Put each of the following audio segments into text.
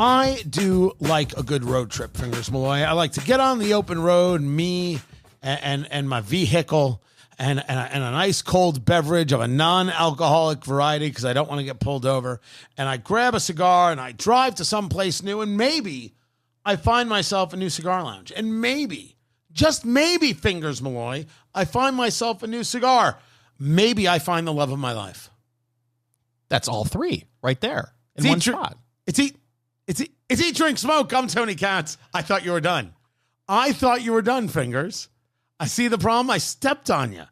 I do like a good road trip, Fingers Malloy. I like to get on the open road, me and my vehicle, and a nice cold beverage of a non-alcoholic variety because I don't want to get pulled over. And I grab a cigar and I drive to someplace new, and maybe I find myself a new cigar lounge. And maybe, just maybe, Fingers Malloy, I find myself a new cigar. Maybe I find the love of my life. That's all three right there in one spot. It's eat, drink, smoke. I'm Tony Katz. I thought you were done. Fingers. I see the problem. I stepped on you.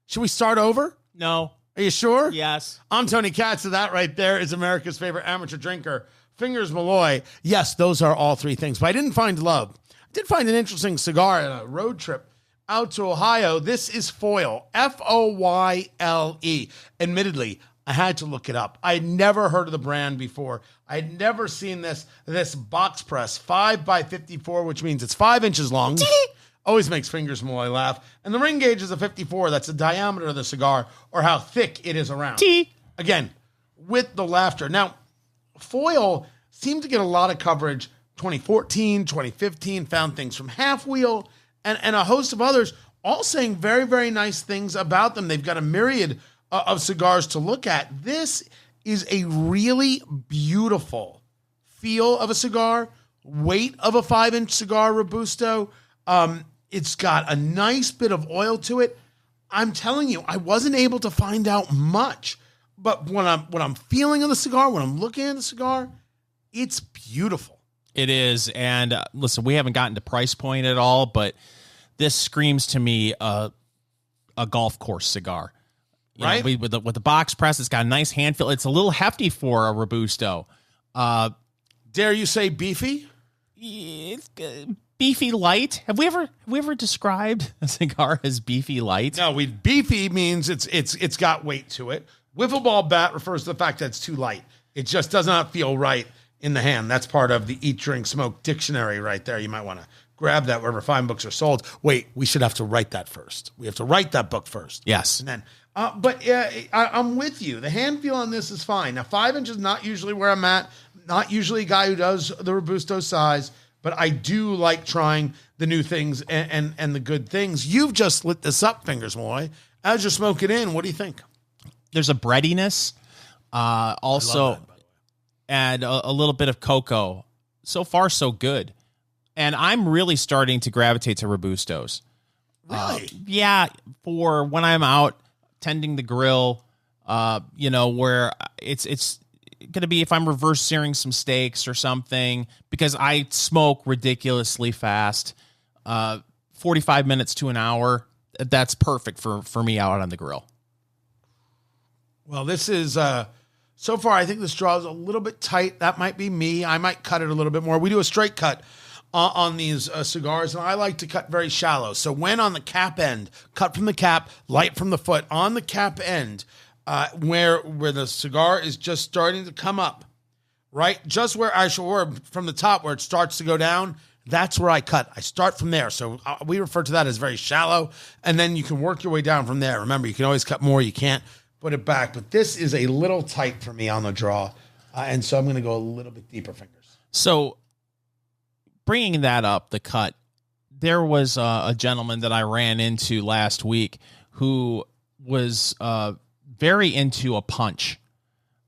Should we start over? No. Are you sure? Yes. I'm Tony Katz. So that right there is America's favorite amateur drinker, Fingers Malloy. Yes, those are all three things. But I didn't find love. I did find an interesting cigar on a road trip out to Ohio. This is Foyle, Foyle. Admittedly, I had to look it up. I had never heard of the brand before. I had never seen this box press, 5x54, which means it's 5 inches long. Always makes Fingers Malloy laugh. And the ring gauge is a 54. That's the diameter of the cigar or how thick it is around. Again, with the laughter. Now, Foyle seemed to get a lot of coverage 2014, 2015, found things from Half Wheel and a host of others, all saying very, very nice things about them. They've got a myriad of cigars to look at. This is a really beautiful feel of a cigar, weight of a 5-inch cigar, Robusto. It's got a nice bit of oil to it. I'm telling you, I wasn't able to find out much, but when I'm feeling of the cigar, when I'm looking at the cigar, it's beautiful. It is. And listen, we haven't gotten to price point at all, but this screams to me a golf course cigar. Right? With the box press, it's got a nice hand feel. It's a little hefty for a Robusto. Dare you say beefy? It's beefy light. Have we ever described a cigar as beefy light? No, beefy means it's got weight to it. Wiffle ball bat refers to the fact that it's too light. It just does not feel right in the hand. That's part of the Eat, Drink, Smoke dictionary right there. You might want to grab that wherever fine books are sold. Wait, we should have to write that first. We have to write that book first. Yes. And then, I'm with you. The hand feel on this is fine. Now, 5 inches is not usually where I'm at. Not usually a guy who does the Robusto size, but I do like trying the new things and the good things. You've just lit this up, Fingers Malloy. As you smoke it in, what do you think? There's a breadiness. Also, add a little bit of cocoa. So far, so good. And I'm really starting to gravitate to Robustos. Really? Yeah, for when I'm out tending the grill, where it's going to be if I'm reverse searing some steaks or something, because I smoke ridiculously fast, 45 minutes to an hour. That's perfect for me out on the grill. Well, this is, so far, I think this draw is a little bit tight. That might be me. I might cut it a little bit more. We do a straight cut on these cigars, and I like to cut very shallow. So when on the cap end, cut from the cap, light from the foot, on the cap end, where the cigar is just starting to come up, right? Just where from the top where it starts to go down, that's where I cut. I start from there. So we refer to that as very shallow, and then you can work your way down from there. Remember, you can always cut more. You can't put it back. But this is a little tight for me on the draw, and so I'm going to go a little bit deeper fingers. So bringing that up, the cut, there was a gentleman that I ran into last week who was very into a punch.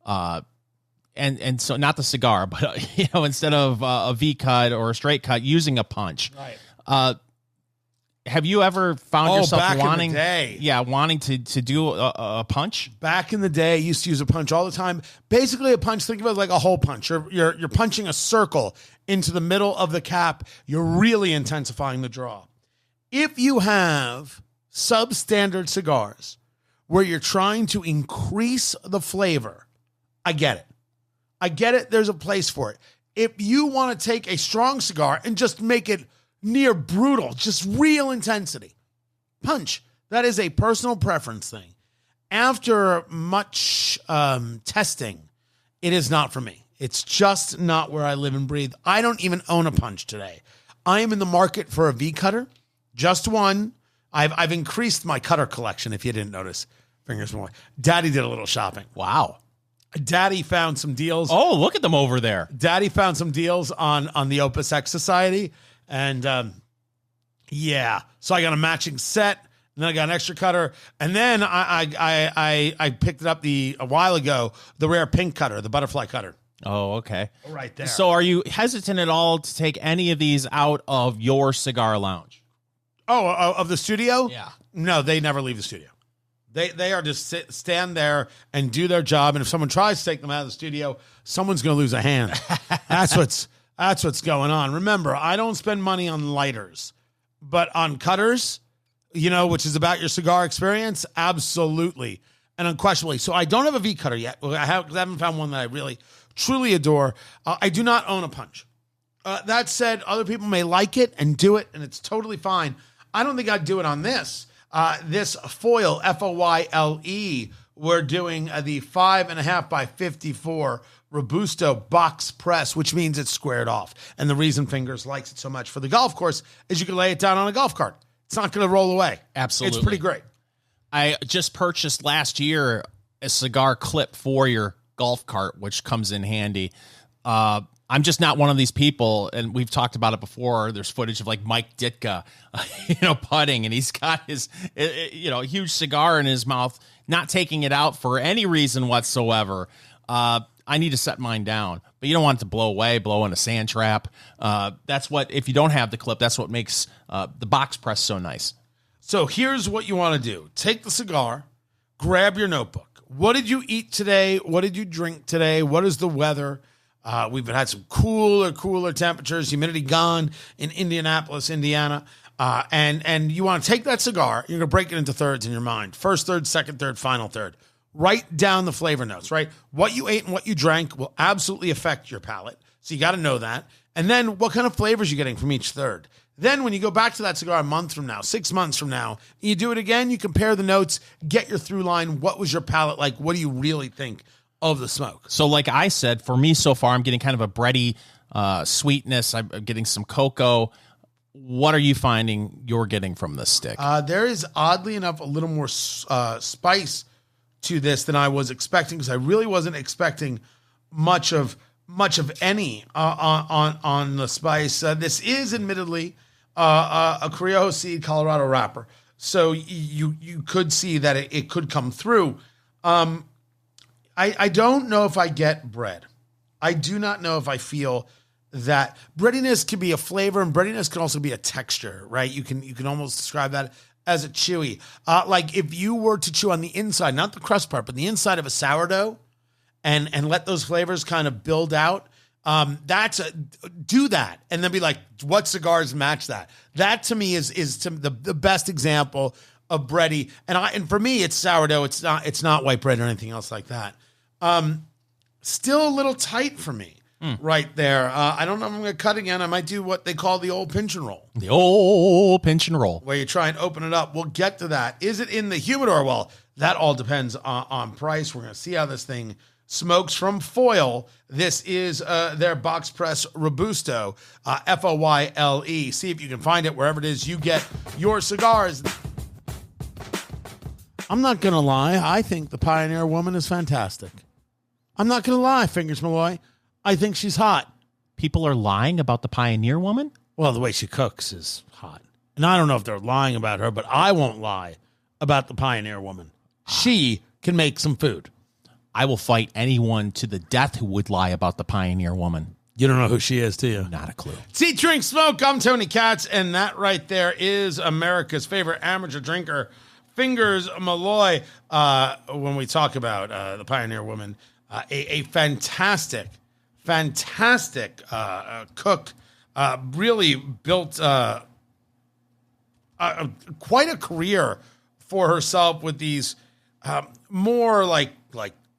And so not the cigar, but instead of a V cut or a straight cut, using a punch. Right. Have you ever found yourself wanting to do a punch? Back in the day, I used to use a punch all the time. Basically, a punch, think of it like a hole punch. You're punching a circle into the middle of the cap. You're really intensifying the draw. If you have substandard cigars where you're trying to increase the flavor, I get it. There's a place for it. If you want to take a strong cigar and just make it near brutal, just real intensity, punch. That is a personal preference thing. After much testing, it is not for me. It's just not where I live and breathe. I don't even own a punch today. I am in the market for a V cutter, just one. I've increased my cutter collection, if you didn't notice. Fingers more. Daddy did a little shopping. Wow. Daddy found some deals. Oh, look at them over there. Daddy found some deals on the Opus X Society. And yeah, so I got a matching set. And then I got an extra cutter. And then I picked it up a while ago, the rare pink cutter, the butterfly cutter. Oh, okay. Right there. So are you hesitant at all to take any of these out of your cigar lounge? Oh, of the studio? Yeah. No, they never leave the studio. They are just stand there and do their job. And if someone tries to take them out of the studio, someone's going to lose a hand. That's what's going on. Remember, I don't spend money on lighters, but on cutters, which is about your cigar experience, absolutely and unquestionably. So I don't have a V cutter yet. I haven't found one that I really, truly adore. I do not own a punch. That said, other people may like it and do it, and it's totally fine. I don't think I'd do it on this. This Foyle, Foyle, we're doing the 5.5 by 54 Robusto box press, which means it's squared off. And the reason Fingers likes it so much for the golf course is you can lay it down on a golf cart. It's not going to roll away. Absolutely. It's pretty great. I just purchased last year a cigar clip for your golf cart, which comes in handy. I'm just not one of these people, and we've talked about it before. There's footage of like Mike Ditka, putting, and he's got his, huge cigar in his mouth, not taking it out for any reason whatsoever. I need to set mine down, but you don't want it to blow in a sand trap. That's what, if you don't have the clip, that's what makes the box press so nice. So here's what you want to do. Take the cigar, grab your notebook. What did you eat today? What did you drink today? What is the weather? We've had some cooler temperatures, humidity gone in Indianapolis, Indiana. And you want to take that cigar, you're going to break it into thirds in your mind. First third, second third, final third. Write down the flavor notes, right? What you ate and what you drank will absolutely affect your palate. So you got to know that. And then what kind of flavors you're getting from each third. Then when you go back to that cigar a month from now, 6 months from now, you do it again, you compare the notes, get your through line. What was your palate like? What do you really think of the smoke? So like I said, for me so far, I'm getting kind of a bready sweetness. I'm getting some cocoa. What are you finding you're getting from this stick? There is, oddly enough, a little more spice to this than I was expecting, because I really wasn't expecting much of any on the spice. This is admittedly a Criollo seed Colorado wrapper, so you could see that it could come through. I don't know if I get bread. I do not know if I feel that breadiness can be a flavor, and breadiness can also be a texture, right? You can almost describe that as a chewy. Like if you were to chew on the inside, not the crust part, but the inside of a sourdough, and let those flavors kind of build out. Do that, and then be like, what cigars match that? That to me is the best example of bready. And for me, it's sourdough. It's not white bread or anything else like that. Still a little tight for me right there. I don't know if I'm going to cut again. I might do what they call the old pinch and roll. The old pinch and roll. Where you try and open it up. We'll get to that. Is it in the humidor? Well, that all depends on price. We're going to see how this thing smokes from Foyle. This is their box press Robusto, Foyle. See if you can find it wherever it is you get your cigars. I'm not going to lie. I think the Pioneer Woman is fantastic. I'm not going to lie, Fingers Malloy. I think she's hot. People are lying about the Pioneer Woman? Well, the way she cooks is hot. And I don't know if they're lying about her, but I won't lie about the Pioneer Woman. She can make some food. I will fight anyone to the death who would lie about the Pioneer Woman. You don't know who she is, do you? Not a clue. Eat, Drink, Smoke. I'm Tony Katz, and that right there is America's favorite amateur drinker, Fingers Malloy. When we talk about the Pioneer Woman, a fantastic cook, really built quite a career for herself with these more like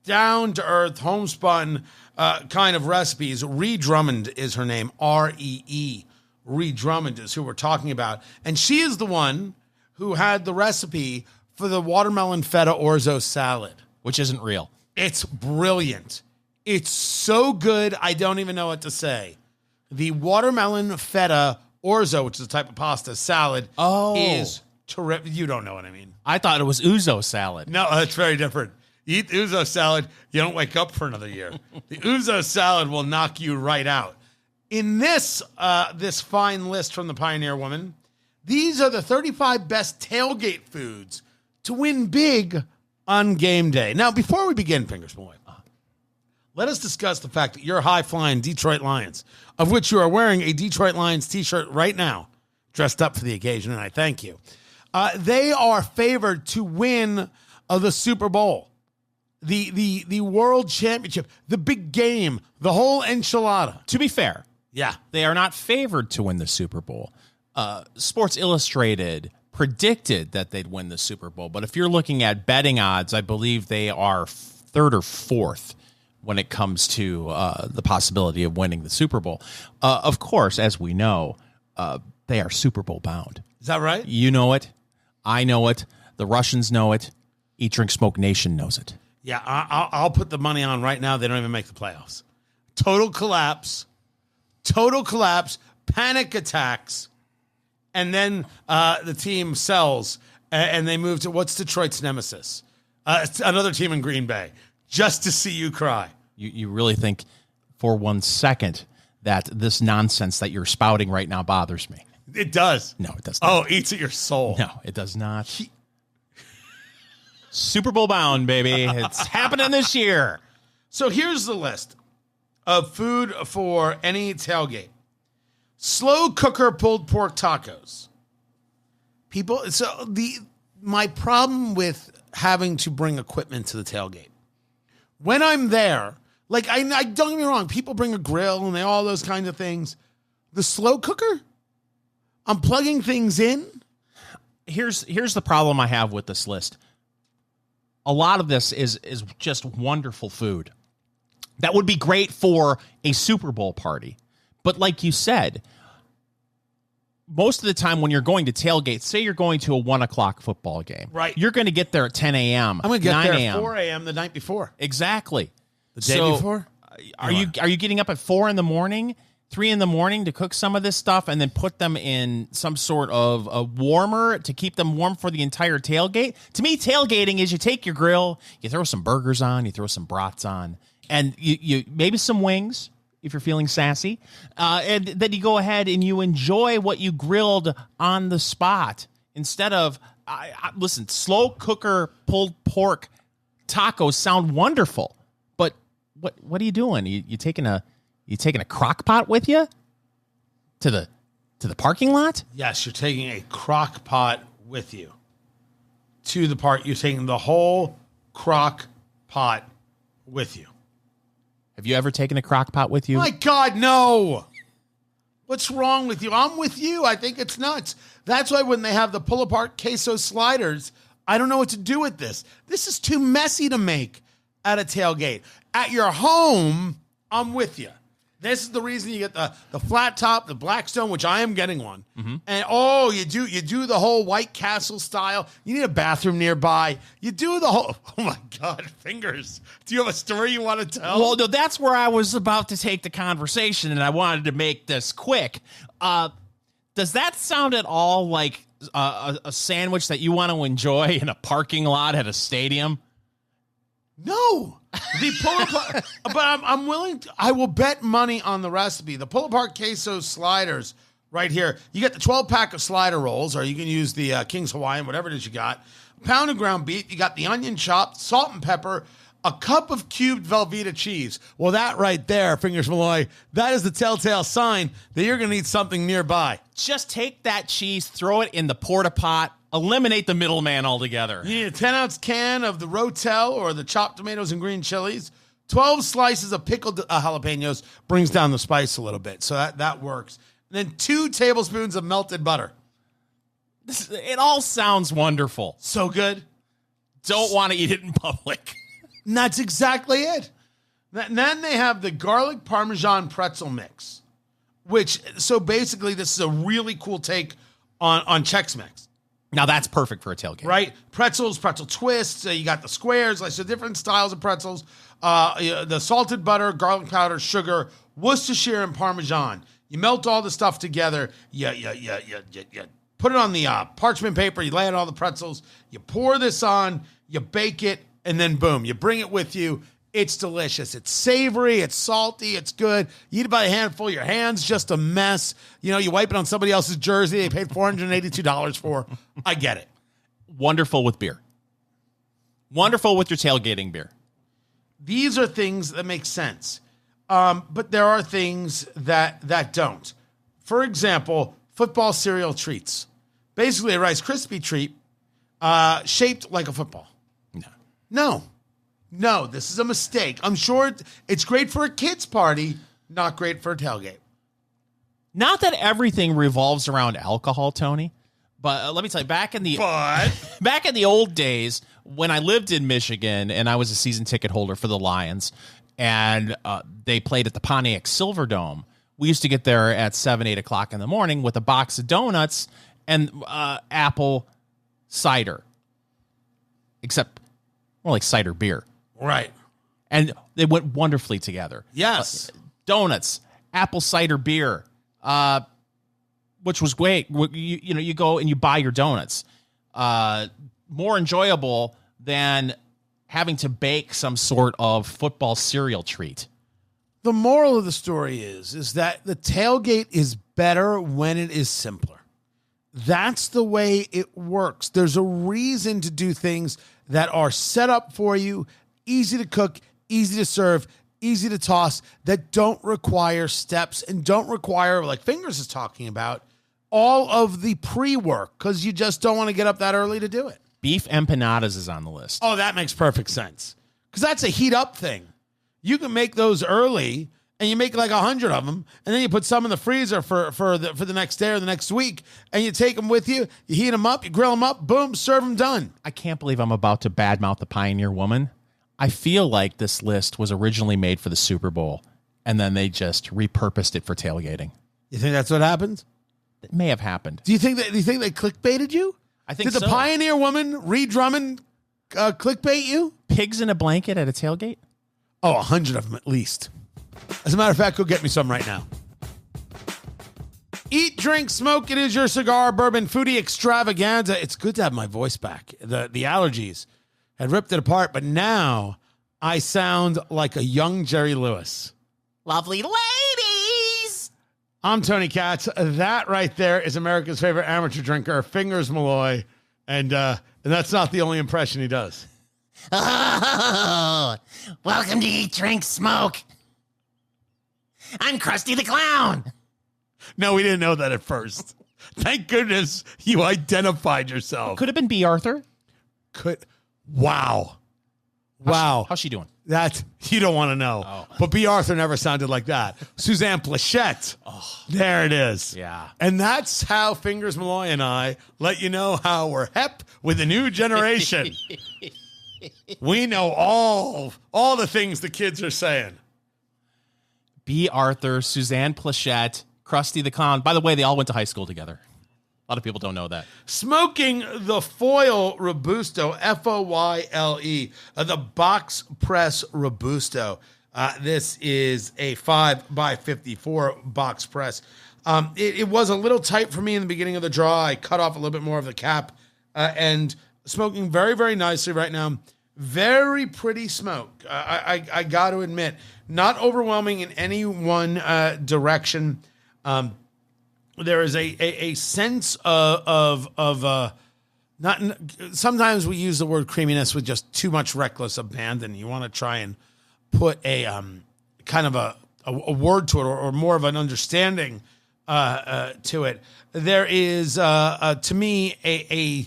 down-to-earth, homespun kind of recipes. Ree Drummond is her name, R-E-E. Ree Drummond is who we're talking about. And she is the one who had the recipe for the watermelon feta orzo salad. Which isn't real. It's brilliant. It's so good, I don't even know what to say. The watermelon feta orzo, which is a type of pasta salad, is terrific. You don't know what I mean. I thought it was ouzo salad. No, it's very different. You eat the ouzo salad, you don't wake up for another year. The ouzo salad will knock you right out. In this fine list from the Pioneer Woman, these are the 35 best tailgate foods to win big on game day. Now, before we begin, Fingers Boy, let us discuss the fact that you're high-flying Detroit Lions, of which you are wearing a Detroit Lions t-shirt right now, dressed up for the occasion, and I thank you. They are favored to win the Super Bowl, the World Championship, the big game, the whole enchilada. To be fair, yeah, they are not favored to win the Super Bowl. Sports Illustrated predicted that they'd win the Super Bowl, but if you're looking at betting odds, I believe they are third or fourth when it comes to the possibility of winning the Super Bowl. Of course, as we know, they are Super Bowl bound. Is that right? You know it. I know it. The Russians know it. Eat, Drink, Smoke Nation knows it. Yeah, I'll put the money on right now. They don't even make the playoffs. Total collapse, panic attacks, and then the team sells, and they move to what's Detroit's nemesis? It's another team in Green Bay, just to see you cry. You really think for 1 second that this nonsense that you're spouting right now bothers me? It does. No, it does not. Oh, it eats at your soul. No, it does not. Super Bowl bound, baby. It's happening this year. So here's the list of food for any tailgate. Slow cooker pulled pork tacos. My problem with having to bring equipment to the tailgate, when I'm there, like I don't get me wrong, people bring a grill and all those kinds of things. The slow cooker, I'm plugging things in. Here's the problem I have with this list. A lot of this is just wonderful food that would be great for a Super Bowl party. But like you said, most of the time when you're going to tailgate, say you're going to a 1 o'clock football game, right? You're going to get there at 10 a.m. I'm going to get there at 4 a.m. the night before. Exactly. The day before? Are you getting up at 4 in the morning, 3 in the morning to cook some of this stuff and then put them in some sort of a warmer to keep them warm for the entire tailgate? To me, tailgating is you take your grill, you throw some burgers on, you throw some brats on, and you maybe some wings if you're feeling sassy, and then you go ahead and you enjoy what you grilled on the spot instead of listen. Slow cooker pulled pork tacos sound wonderful, but what are you doing? You taking a crock pot with you to the parking lot? Yes, you're taking a crock pot with you to the park. You're taking the whole crock pot with you. Have you ever taken a crock pot with you? My God, no. What's wrong with you? I'm with you. I think it's nuts. That's why when they have the pull-apart queso sliders, I don't know what to do with this. This is too messy to make at a tailgate. At your home, I'm with you. This is the reason you get the flat top, the Blackstone, which I am getting one. Mm-hmm. And you do the whole White Castle style. You need a bathroom nearby. You do the whole, oh my God, Fingers. Do you have a story you want to tell? Well, no, that's where I was about to take the conversation, and I wanted to make this quick. Does that sound at all like a sandwich that you want to enjoy in a parking lot at a stadium? No. The pull-apart, but I'm willing to, I will bet money on the recipe. The pull-apart queso sliders right here. You get the 12-pack of slider rolls, or you can use the King's Hawaiian, whatever it is you got. A pound of ground beef. You got the onion chopped, salt and pepper, a cup of cubed Velveeta cheese. Well, that right there, Fingers Malloy, that is the telltale sign that you're going to need something nearby. Just take that cheese, throw it in the porta-pot, eliminate the middleman altogether. You need a 10-ounce can of the Rotel or the chopped tomatoes and green chilies. 12 slices of pickled jalapenos brings down the spice a little bit, so that works. And then 2 tablespoons of melted butter. It all sounds wonderful. So good. Don't want to eat it in public. And that's exactly it. And then they have the garlic parmesan pretzel mix, which, so basically this is a really cool take on Chex Mix. Now that's perfect for a tailgate. Right? Pretzels, pretzel twists. You got the squares, like so different styles of pretzels. The salted butter, garlic powder, sugar, Worcestershire, and Parmesan. You melt all the stuff together. You put it on the parchment paper. You lay out all the pretzels. You pour this on. You bake it and then boom, you bring it with you. It's delicious. It's savory. It's salty. It's good. You eat it by a handful. Your hand's just a mess. You know, you wipe it on somebody else's jersey they paid $482 for. I get it. Wonderful with beer. Wonderful with your tailgating beer. These are things that make sense. But there are things that don't. For example, football cereal treats. Basically a Rice Krispie treat shaped like a football. No, this is a mistake. I'm sure it's great for a kid's party, not great for a tailgate. Not that everything revolves around alcohol, Tony, but let me tell you, back in the old days when I lived in Michigan and I was a season ticket holder for the Lions, and they played at the Pontiac Silverdome, we used to get there at 7, 8 o'clock in the morning with a box of donuts and apple cider, except more like cider beer. Right. And they went wonderfully together. Yes. Donuts, apple cider beer, which was great. You go and you buy your donuts. More enjoyable than having to bake some sort of football cereal treat. The moral of the story is that the tailgate is better when it is simpler. That's the way it works. There's a reason to do things that are set up for you, easy to cook, easy to serve, easy to toss, that don't require steps and don't require, like Fingers is talking about, all of the pre-work because you just don't want to get up that early to do it. Beef empanadas is on the list. Oh, that makes perfect sense because that's a heat up thing. You can make those early and you make like 100 of them and then you put some in the freezer for the next day or the next week and you take them with you, you heat them up, you grill them up, boom, serve them, done. I can't believe I'm about to badmouth the Pioneer Woman. I feel like this list was originally made for the Super Bowl, and then they just repurposed it for tailgating. You think that's what happened? It may have happened. Do you think they clickbaited you? I think Did the Pioneer Woman, Ree Drummond, clickbait you? Pigs in a blanket at a tailgate? Oh, 100 of them at least. As a matter of fact, go get me some right now. Eat, drink, smoke. It is your cigar, bourbon, foodie extravaganza. It's good to have my voice back. The allergies had ripped it apart, but now I sound like a young Jerry Lewis. Lovely ladies. I'm Tony Katz. That right there is America's favorite amateur drinker, Fingers Malloy. And that's not the only impression he does. Oh, welcome to Eat, Drink, Smoke. I'm Krusty the Clown. No, we didn't know that at first. Thank goodness you identified yourself. Could have been B. Arthur. Wow. How's she doing? That you don't want to know. Oh. But B. Arthur never sounded like that. Suzanne Plachette. Oh. There it is. Yeah. And that's how Fingers Malloy and I let you know how we're hep with the new generation. We know all the things the kids are saying. B. Arthur, Suzanne Plachette, Krusty the Clown. By the way, they all went to high school together. A lot of people don't know that. Smoking the Foyle Robusto, Foyle, the box press Robusto. This is a 5x54 box press. It was a little tight for me in the beginning of the draw. I cut off a little bit more of the cap and smoking very, very nicely right now. Very pretty smoke. I got to admit, not overwhelming in any one direction. There is a sense of not. Sometimes we use the word creaminess with just too much reckless abandon. You want to try and put a kind of a word to it or more of an understanding to it. There is to me a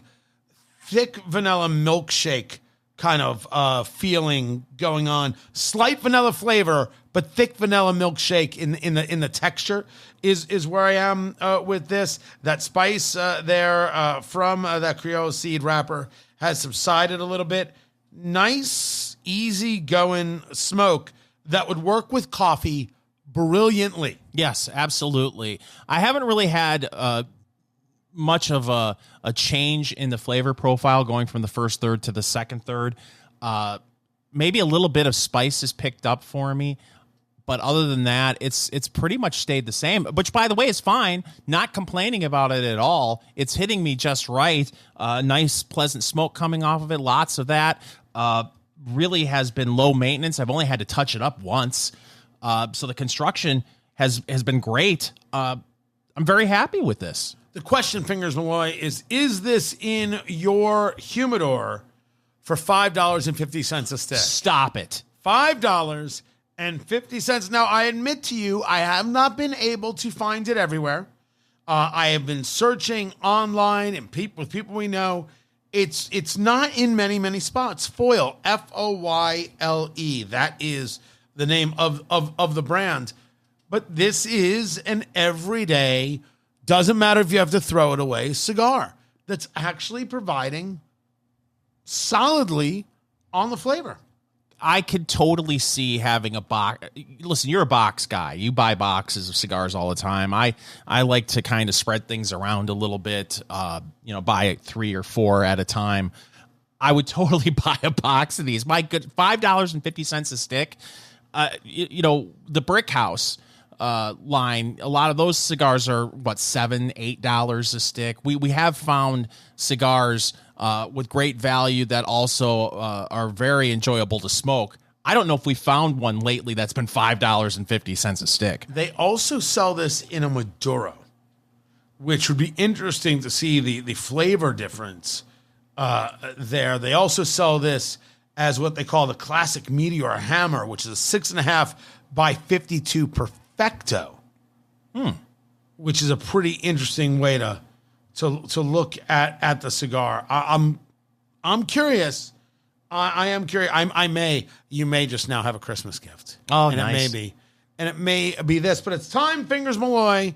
thick vanilla milkshake kind of feeling going on. Slight vanilla flavor, but thick vanilla milkshake in the texture is where I am with this. That spice there from that Creole seed wrapper has subsided a little bit. Nice, easy going smoke that would work with coffee brilliantly. Yes, absolutely. I haven't really had much of a change in the flavor profile going from the first third to the second third. Maybe a little bit of spice is picked up for me, but other than that, it's pretty much stayed the same, which, by the way, is fine. Not complaining about it at all. It's hitting me just right. Nice, pleasant smoke coming off of it. Lots of that. really has been low maintenance. I've only had to touch it up once. So the construction has been great. I'm very happy with this. The question, Fingers Malloy, is this in your humidor for $5.50 a stick? Stop it. $5.50. Now, I admit to you, I have not been able to find it everywhere. I have been searching online and with people we know. It's not in many, many spots. Foyle, Foyle. That is the name of the brand. But this is an everyday, doesn't matter if you have to throw it away, cigar that's actually providing solidly on the flavor. I could totally see having a box. Listen, you're a box guy. You buy boxes of cigars all the time. I like to kind of spread things around a little bit, buy 3 or 4 at a time. I would totally buy a box of these. My good, $5.50 a stick. The Brick House line, a lot of those cigars are $7, $8 a stick. We have found cigars with great value that also are very enjoyable to smoke. I don't know if we found one lately that's been $5.50 a stick. They also sell this in a Maduro, which would be interesting to see the flavor difference there. They also sell this as what they call the classic Meteor Hammer, which is a 6.5 by 52 Perfecto, which is a pretty interesting way to look at the cigar. I'm curious. I am curious. You may just now have a Christmas gift. Oh, and nice. It may be this, but it's time, Fingers Malloy,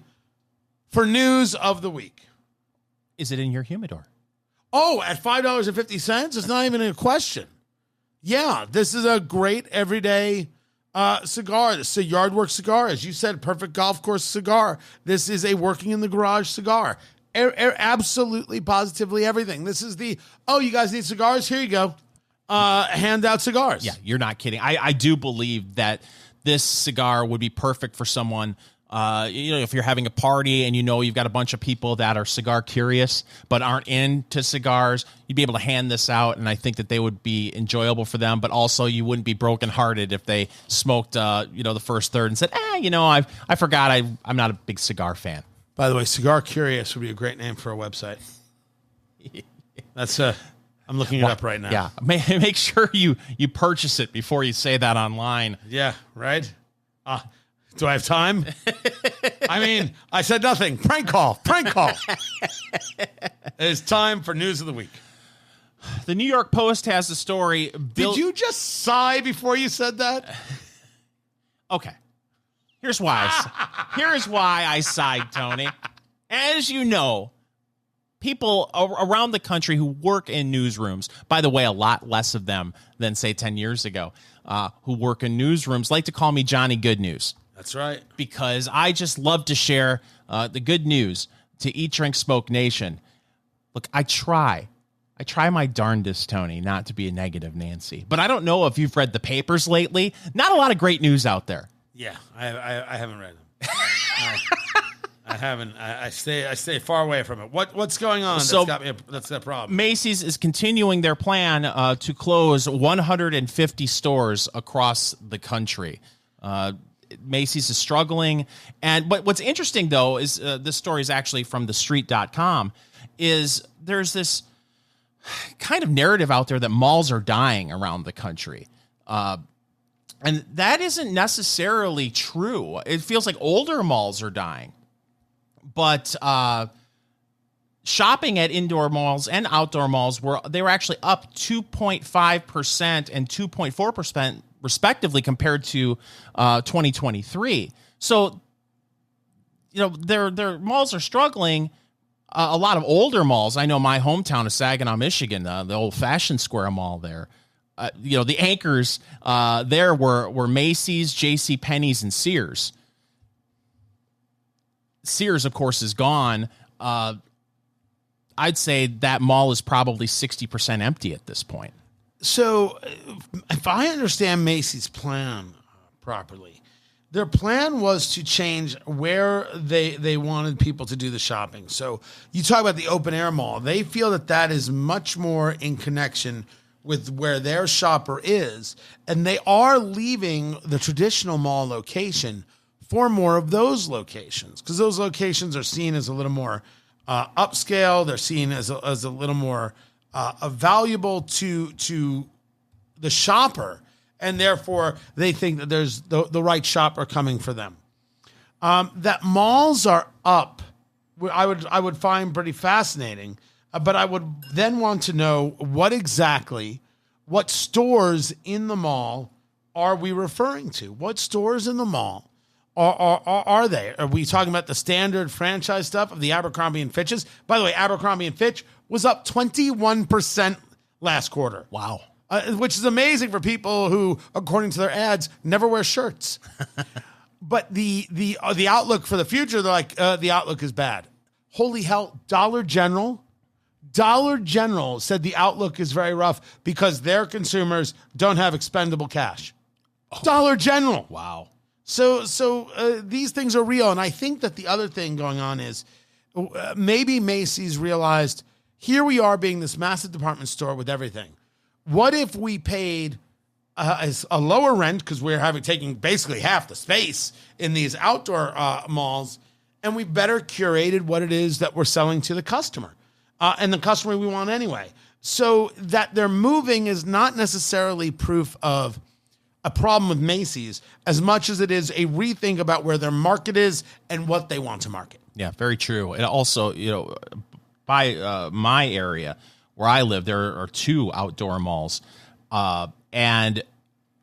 for news of the week. Is it in your humidor? Oh, at $5.50? It's not even a question. Yeah, this is a great everyday cigar. This is a yard work cigar. As you said, perfect golf course cigar. This is a working in the garage cigar. Absolutely, positively everything. This is you guys need cigars? Here you go. Hand out cigars. Yeah, you're not kidding. I do believe that this cigar would be perfect for someone, if you're having a party and you've got a bunch of people that are cigar curious but aren't into cigars, you'd be able to hand this out, and I think that they would be enjoyable for them, but also you wouldn't be brokenhearted if they smoked, the first third and said, I forgot I'm not a big cigar fan. By the way, Cigar Curious would be a great name for a website. That's I'm looking it up right now. Yeah, make sure you purchase it before you say that online. Yeah, right? Do I have time? I said nothing. Prank call. It's time for news of the week. The New York Post has a story. Did you just sigh before you said that? Okay. Here's why I sighed, Tony. As you know, people around the country who work in newsrooms, by the way, a lot less of them than, say, 10 years ago, who work in newsrooms, like to call me Johnny Good News. That's right. Because I just love to share the good news to Eat, Drink, Smoke Nation. Look, I try my darndest, Tony, not to be a negative Nancy. But I don't know if you've read the papers lately. Not a lot of great news out there. Yeah, I haven't read them. I haven't. I stay far away from it. What's going on? So That's that problem. Macy's is continuing their plan to close 150 stores across the country. Macy's is struggling, but what's interesting though is this story is actually from TheStreet.com. Is there's this kind of narrative out there that malls are dying around the country. And that isn't necessarily true. It feels like older malls are dying. But shopping at indoor malls and outdoor malls were actually up 2.5% and 2.4% respectively compared to 2023. So, their malls are struggling. A lot of older malls. I know my hometown of Saginaw, Michigan, the old Fashion Square Mall there. The anchors there were Macy's, JCPenney's, and Sears. Sears, of course, is gone. I'd say that mall is probably 60% empty at this point. So, if I understand Macy's plan properly, their plan was to change where they wanted people to do the shopping. So, you talk about the open air mall. They feel that is much more in connection with where their shopper is, and they are leaving the traditional mall location for more of those locations, because those locations are seen as a little more upscale. They're seen as a little more valuable to the shopper, and therefore they think that there's the right shopper coming for them. That malls are up, I would find pretty fascinating, but I would then want to know what stores in the mall are we referring to? What stores in the mall are they? Are we talking about the standard franchise stuff of the Abercrombie and Fitches? By the way, Abercrombie and Fitch was up 21% last quarter. Wow. Which is amazing for people who, according to their ads, never wear shirts. But the outlook for the future, they're like, the outlook is bad. Holy hell, Dollar General said the outlook is very rough because their consumers don't have expendable cash. Oh. Dollar General. Wow. So these things are real. And I think that the other thing going on is maybe Macy's realized, here we are being this massive department store with everything. What if we paid a lower rent, because we're taking basically half the space in these outdoor malls, and we better curated what it is that we're selling to the customer and the customer we want anyway. So that they're moving is not necessarily proof of a problem with Macy's as much as it is a rethink about where their market is and what they want to market. Yeah, very true. And also, by my area where I live, there are 2 outdoor malls. And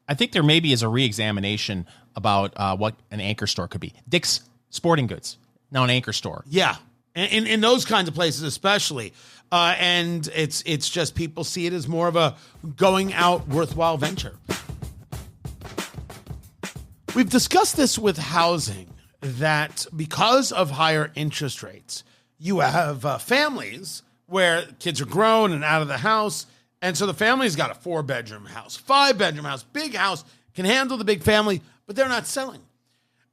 I think there maybe is a reexamination about what an anchor store could be. Dick's Sporting Goods, now an anchor store. Yeah, in those kinds of places especially. And it's just people see it as more of a going out worthwhile venture. We've discussed this with housing, that because of higher interest rates, you have families where kids are grown and out of the house. And so the family's got a 4-bedroom house, 5-bedroom house, big house, can handle the big family, but they're not selling.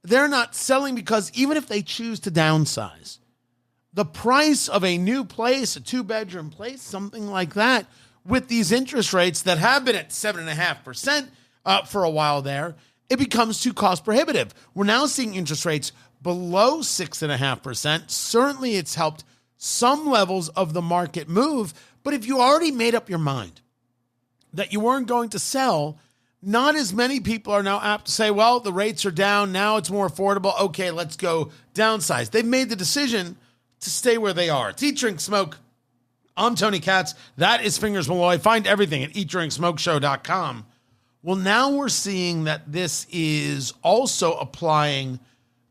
They're not selling because even if they choose to downsize, the price of a new place, a 2-bedroom place, something like that, with these interest rates that have been at 7.5% for a while there, it becomes too cost prohibitive. We're now seeing interest rates below 6.5%. Certainly it's helped some levels of the market move. But if you already made up your mind that you weren't going to sell, not as many people are now apt to say, well, the rates are down. Now it's more affordable. Okay, let's go downsize. They've made the decision to stay where they are. It's Eat, Drink, Smoke. I'm Tony Katz. That is Fingers Malloy. Find everything at eatdrinksmokeshow.com. Well, now we're seeing that this is also applying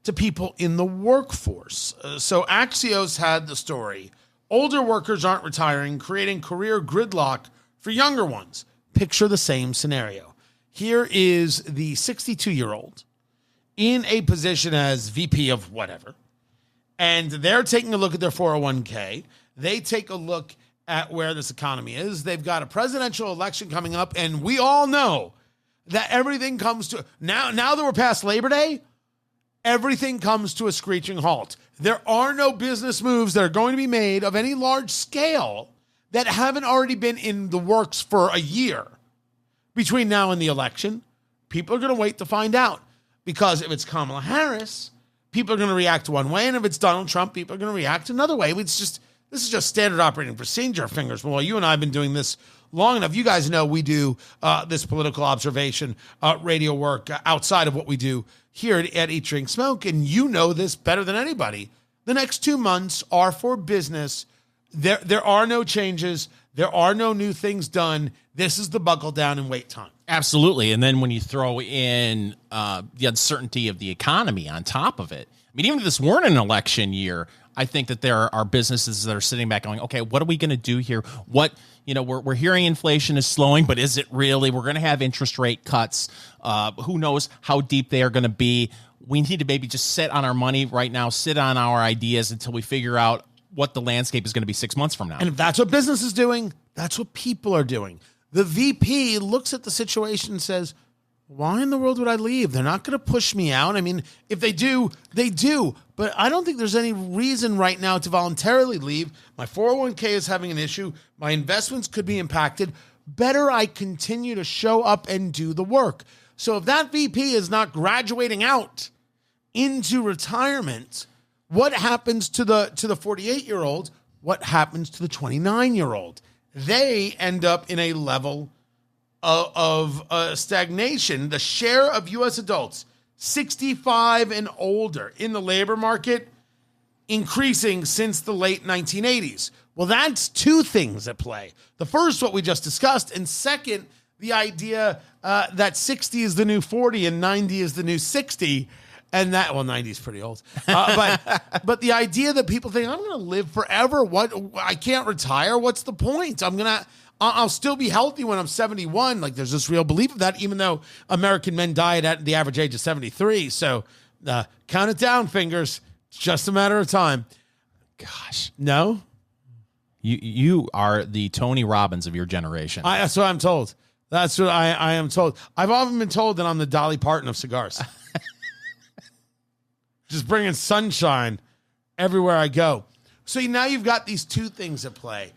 to people in the workforce. So Axios had the story. Older workers aren't retiring, creating career gridlock for younger ones. Picture the same scenario. Here is the 62-year-old in a position as VP of whatever, and they're taking a look at their 401k. They take a look at where this economy is. They've got a presidential election coming up, and we all know that everything comes to now that we're past Labor Day, everything comes to a screeching halt. There are no business moves that are going to be made of any large scale that haven't already been in the works for a year. Between now and the election, people are going to wait to find out. Because if it's Kamala Harris, people are going to react one way. And if it's Donald Trump, people are going to react another way. This is just standard operating procedure, Fingers. Well, you and I have been doing this long enough. You guys know we do this political observation radio work outside of what we do here at Eat, Drink, Smoke. And you know this better than anybody. The next 2 months are for business. There are no changes. There are no new things done. This is the buckle down and wait time. Absolutely. And then when you throw in the uncertainty of the economy on top of it, I mean, even if this weren't an election year, I think that there are businesses that are sitting back going, okay, what are we going to do here? We're hearing inflation is slowing, but is it really? We're going to have interest rate cuts. Who knows how deep they are going to be? We need to maybe just sit on our money right now, sit on our ideas until we figure out what the landscape is going to be 6 months from now. And if that's what business is doing, that's what people are doing. The VP looks at the situation and says, why in the world would I leave? They're not going to push me out. I mean, if they do, they do. But I don't think there's any reason right now to voluntarily leave. My 401k is having an issue. My investments could be impacted. better I continue to show up and do the work. So if that VP is not graduating out into retirement, what happens to the 48-year-old? What happens to the 29-year-old? They end up in a level of stagnation. The share of U.S. adults 65 and older in the labor market increasing since the late 1980s. Well, that's two things at play. The first, what we just discussed, and second, the idea that 60 is the new 40 and 90 is the new 60. And that, well, 90 is pretty old. But the idea that people think, I'm going to live forever. What? I can't retire. What's the point? I'll still be healthy when I'm 71. Like, there's this real belief of that, even though American men died at the average age of 73. So count it down, fingers. It's just a matter of time. Gosh. No? You are the Tony Robbins of your generation. That's what I'm told. That's what I am told. I've often been told that I'm the Dolly Parton of cigars. Just bringing sunshine everywhere I go. So now you've got these two things at play.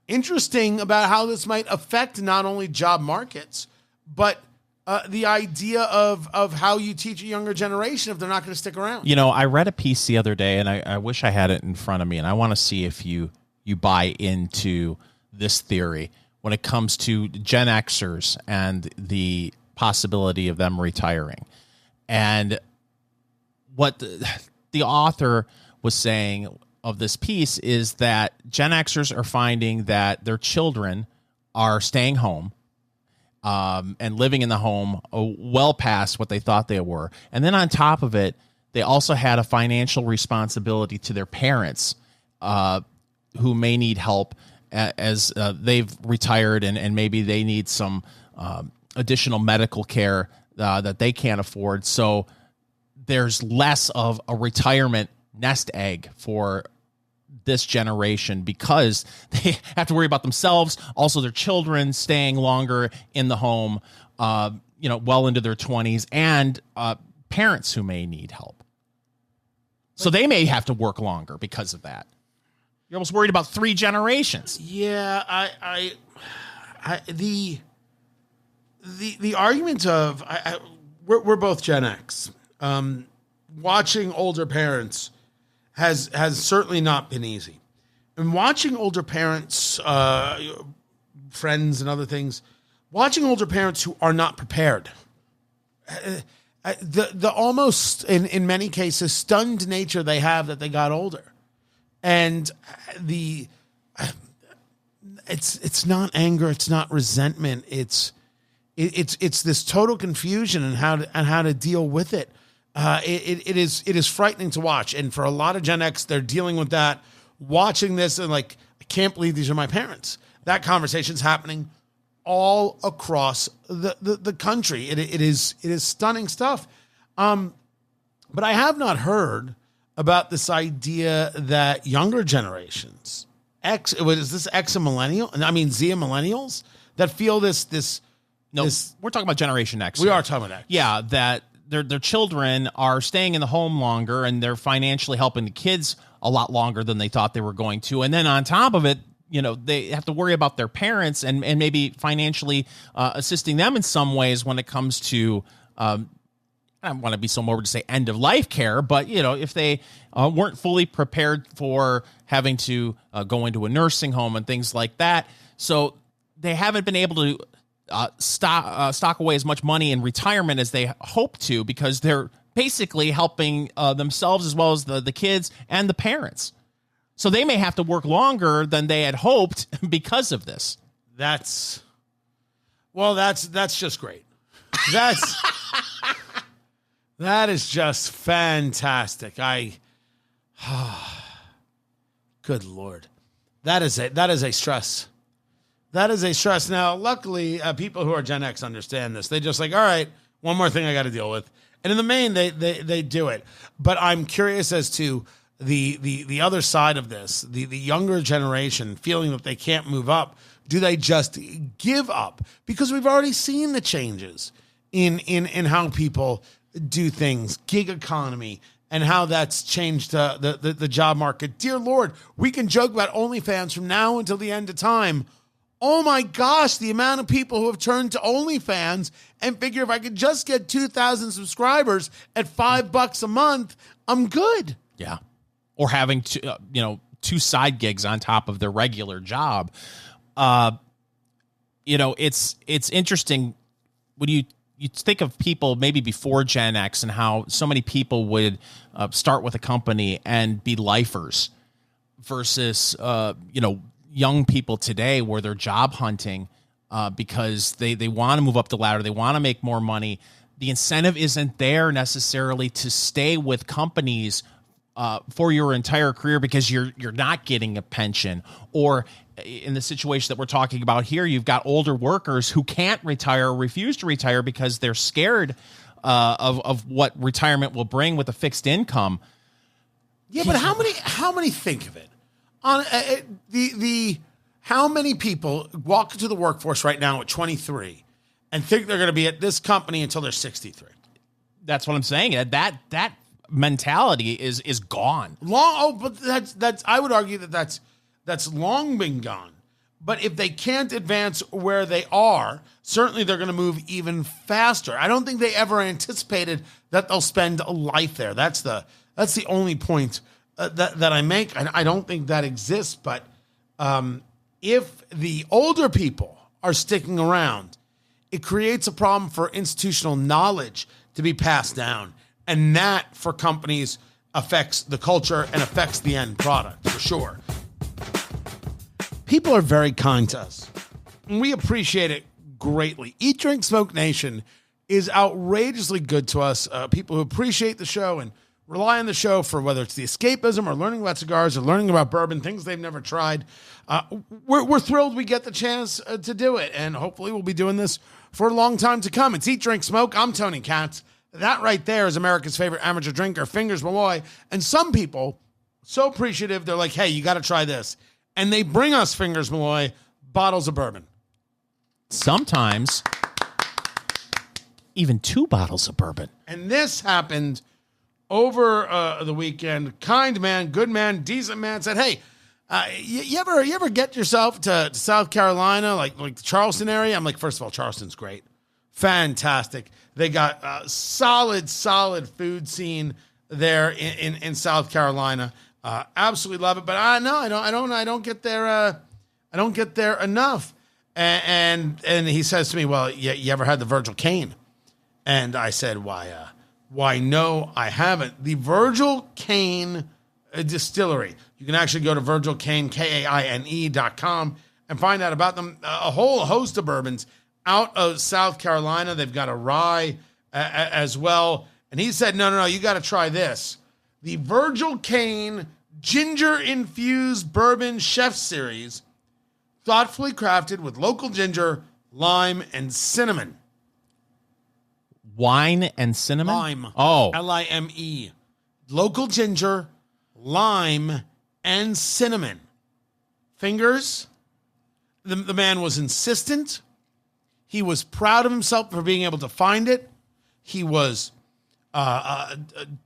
Interesting about how this might affect not only job markets, but the idea of how you teach a younger generation if they're not going to stick around. You know, I read a piece the other day, and I wish I had it in front of me, and I want to see if you buy into this theory when it comes to Gen Xers and the possibility of them retiring. And what the author was saying of this piece is that Gen Xers are finding that their children are staying home and living in the home well past what they thought they were. And then on top of it, they also had a financial responsibility to their parents who may need help as they've retired and maybe they need some additional medical care that they can't afford. So there's less of a retirement nest egg for this generation because they have to worry about themselves, also their children staying longer in the home, well into their 20s, and parents who may need help. So they may have to work longer because of that. You're almost worried about 3 generations. Yeah, the argument of we're both Gen X. Watching older parents has certainly not been easy. And watching older parents, friends and other things, watching older parents who are not prepared, the almost, in many cases, stunned nature they have that they got older. And it's not anger, it's not resentment, it's this total confusion and how to deal with it. It is frightening to watch. And for a lot of Gen X, they're dealing with that, watching this and like, I can't believe these are my parents. That conversation's happening all across the country. It is stunning stuff. But I have not heard about this idea that younger generations, is this X and millennial? I mean, Z and millennials that feel this. No, we're talking about Generation X. We are talking about X. Yeah, that their children are staying in the home longer and they're financially helping the kids a lot longer than they thought they were going to. And then on top of it, they have to worry about their parents and maybe financially assisting them in some ways when it comes to, I don't want to be so morbid to say end of life care, but if they weren't fully prepared for having to go into a nursing home and things like that. So they haven't been able to stock away as much money in retirement as they hope to because they're basically helping themselves as well as the kids and the parents. So they may have to work longer than they had hoped because of this. That's just great. That is just fantastic. Good Lord. That is a stress. That is a stress. Now, luckily, people who are Gen X understand this. They just like, all right, one more thing I got to deal with. And in the main, they do it. But I'm curious as to the other side of this, the younger generation feeling that they can't move up. Do they just give up? Because we've already seen the changes in how people do things, gig economy, and how that's changed the job market. Dear Lord, we can joke about OnlyFans from now until the end of time. Oh my gosh, the amount of people who have turned to OnlyFans and figure if I could just get 2,000 subscribers at $5 a month, I'm good. Yeah. Or having two side gigs on top of their regular job. It's interesting when you think of people maybe before Gen X and how so many people would start with a company and be lifers versus young people today where they're job hunting because they want to move up the ladder. They want to make more money. The incentive isn't there necessarily to stay with companies for your entire career because you're not getting a pension. Or in the situation that we're talking about here, you've got older workers who can't retire or refuse to retire because they're scared of what retirement will bring with a fixed income. Yeah, but how many think of it? On how many people walk into the workforce right now at 23 and think they're going to be at this company until they're 63? That's what I'm saying. That mentality is gone. But that's I would argue that's long been gone. But if they can't advance where they are, certainly they're going to move even faster. I don't think they ever anticipated that they'll spend a life there. That's the only point that I make. I don't think that exists. But if the older people are sticking around, it creates a problem for institutional knowledge to be passed down. And that, for companies, affects the culture and affects the end product, for sure. People are very kind to us, and we appreciate it greatly. Eat, Drink, Smoke Nation is outrageously good to us. People who appreciate the show and rely on the show for whether it's the escapism or learning about cigars or learning about bourbon, things they've never tried. We're thrilled we get the chance to do it, and hopefully we'll be doing this for a long time to come. It's Eat, Drink, Smoke. I'm Tony Katz. That right there is America's favorite amateur drinker, Fingers Malloy. And some people, so appreciative, they're like, hey, you got to try this. And they bring us, Fingers Malloy, bottles of bourbon. Sometimes even 2 bottles of bourbon. And this happened over the weekend. Kind man, good man, decent man said, hey, you ever get yourself to South Carolina, like the Charleston area? I'm like, first of all, Charleston's great. Fantastic. They got solid food scene there in South Carolina. Absolutely love it. But I don't get there. I don't get there enough. And he says to me, well, you ever had the Virgil Kaine? And I said, why no, I haven't. The Virgil Kaine distillery. You can actually go to virgilkaine.com and find out about them. A whole host of bourbons out of South Carolina. They've got a rye as well. And he said, no, you got to try this. The Virgil Kaine Ginger Infused Bourbon Chef Series, thoughtfully crafted with local ginger, lime, and cinnamon. Wine and cinnamon? Lime. Oh. Lime. Local ginger, lime, and cinnamon. Fingers, the man was insistent. He was proud of himself for being able to find it. He was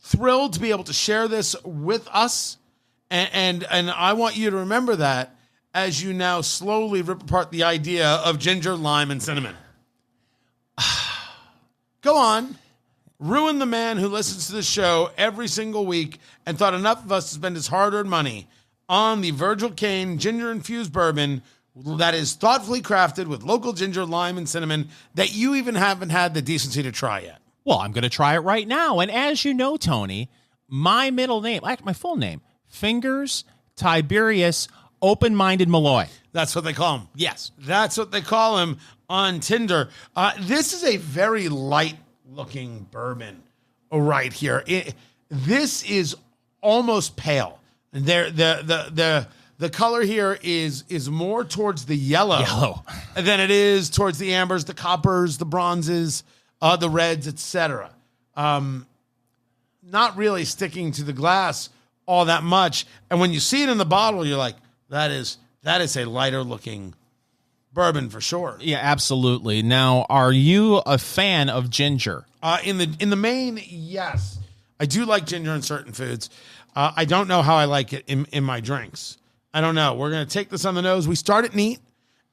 thrilled to be able to share this with us. And I want you to remember that as you now slowly rip apart the idea of ginger, lime, and cinnamon. Go on. Ruin the man who listens to this show every single week and thought enough of us to spend his hard-earned money on the Virgil Kaine ginger-infused bourbon that is thoughtfully crafted with local ginger, lime, and cinnamon that you even haven't had the decency to try yet. Well, I'm going to try it right now. And as you know, Tony, my middle name, like my full name, Fingers Tiberius Open-Minded Malloy. That's what they call him. Yes. That's what they call him on Tinder. This is a very light-looking bourbon right here. This is almost pale. The color here is more towards the yellow than it is towards the ambers, the coppers, the bronzes, the reds, etc. Not really sticking to the glass all that much. And when you see it in the bottle, you're like, that is a lighter looking bourbon for sure. Yeah, absolutely. Now, are you a fan of ginger? In the main, yes. I do like ginger in certain foods. I don't know how I like it in my drinks. I don't know. We're going to take this on the nose. We start it neat,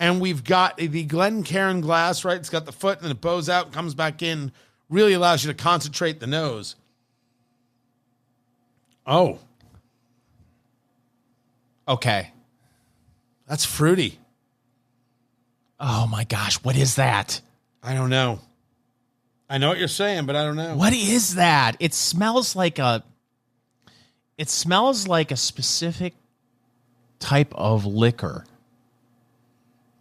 And we've got the Glencairn glass, right? It's got the foot and then it bows out, comes back in. Really allows you to concentrate the nose. Oh. Okay. That's fruity. Oh my gosh, what is that? I don't know. I know what you're saying, but I don't know. What is that? It smells like a specific type of liquor.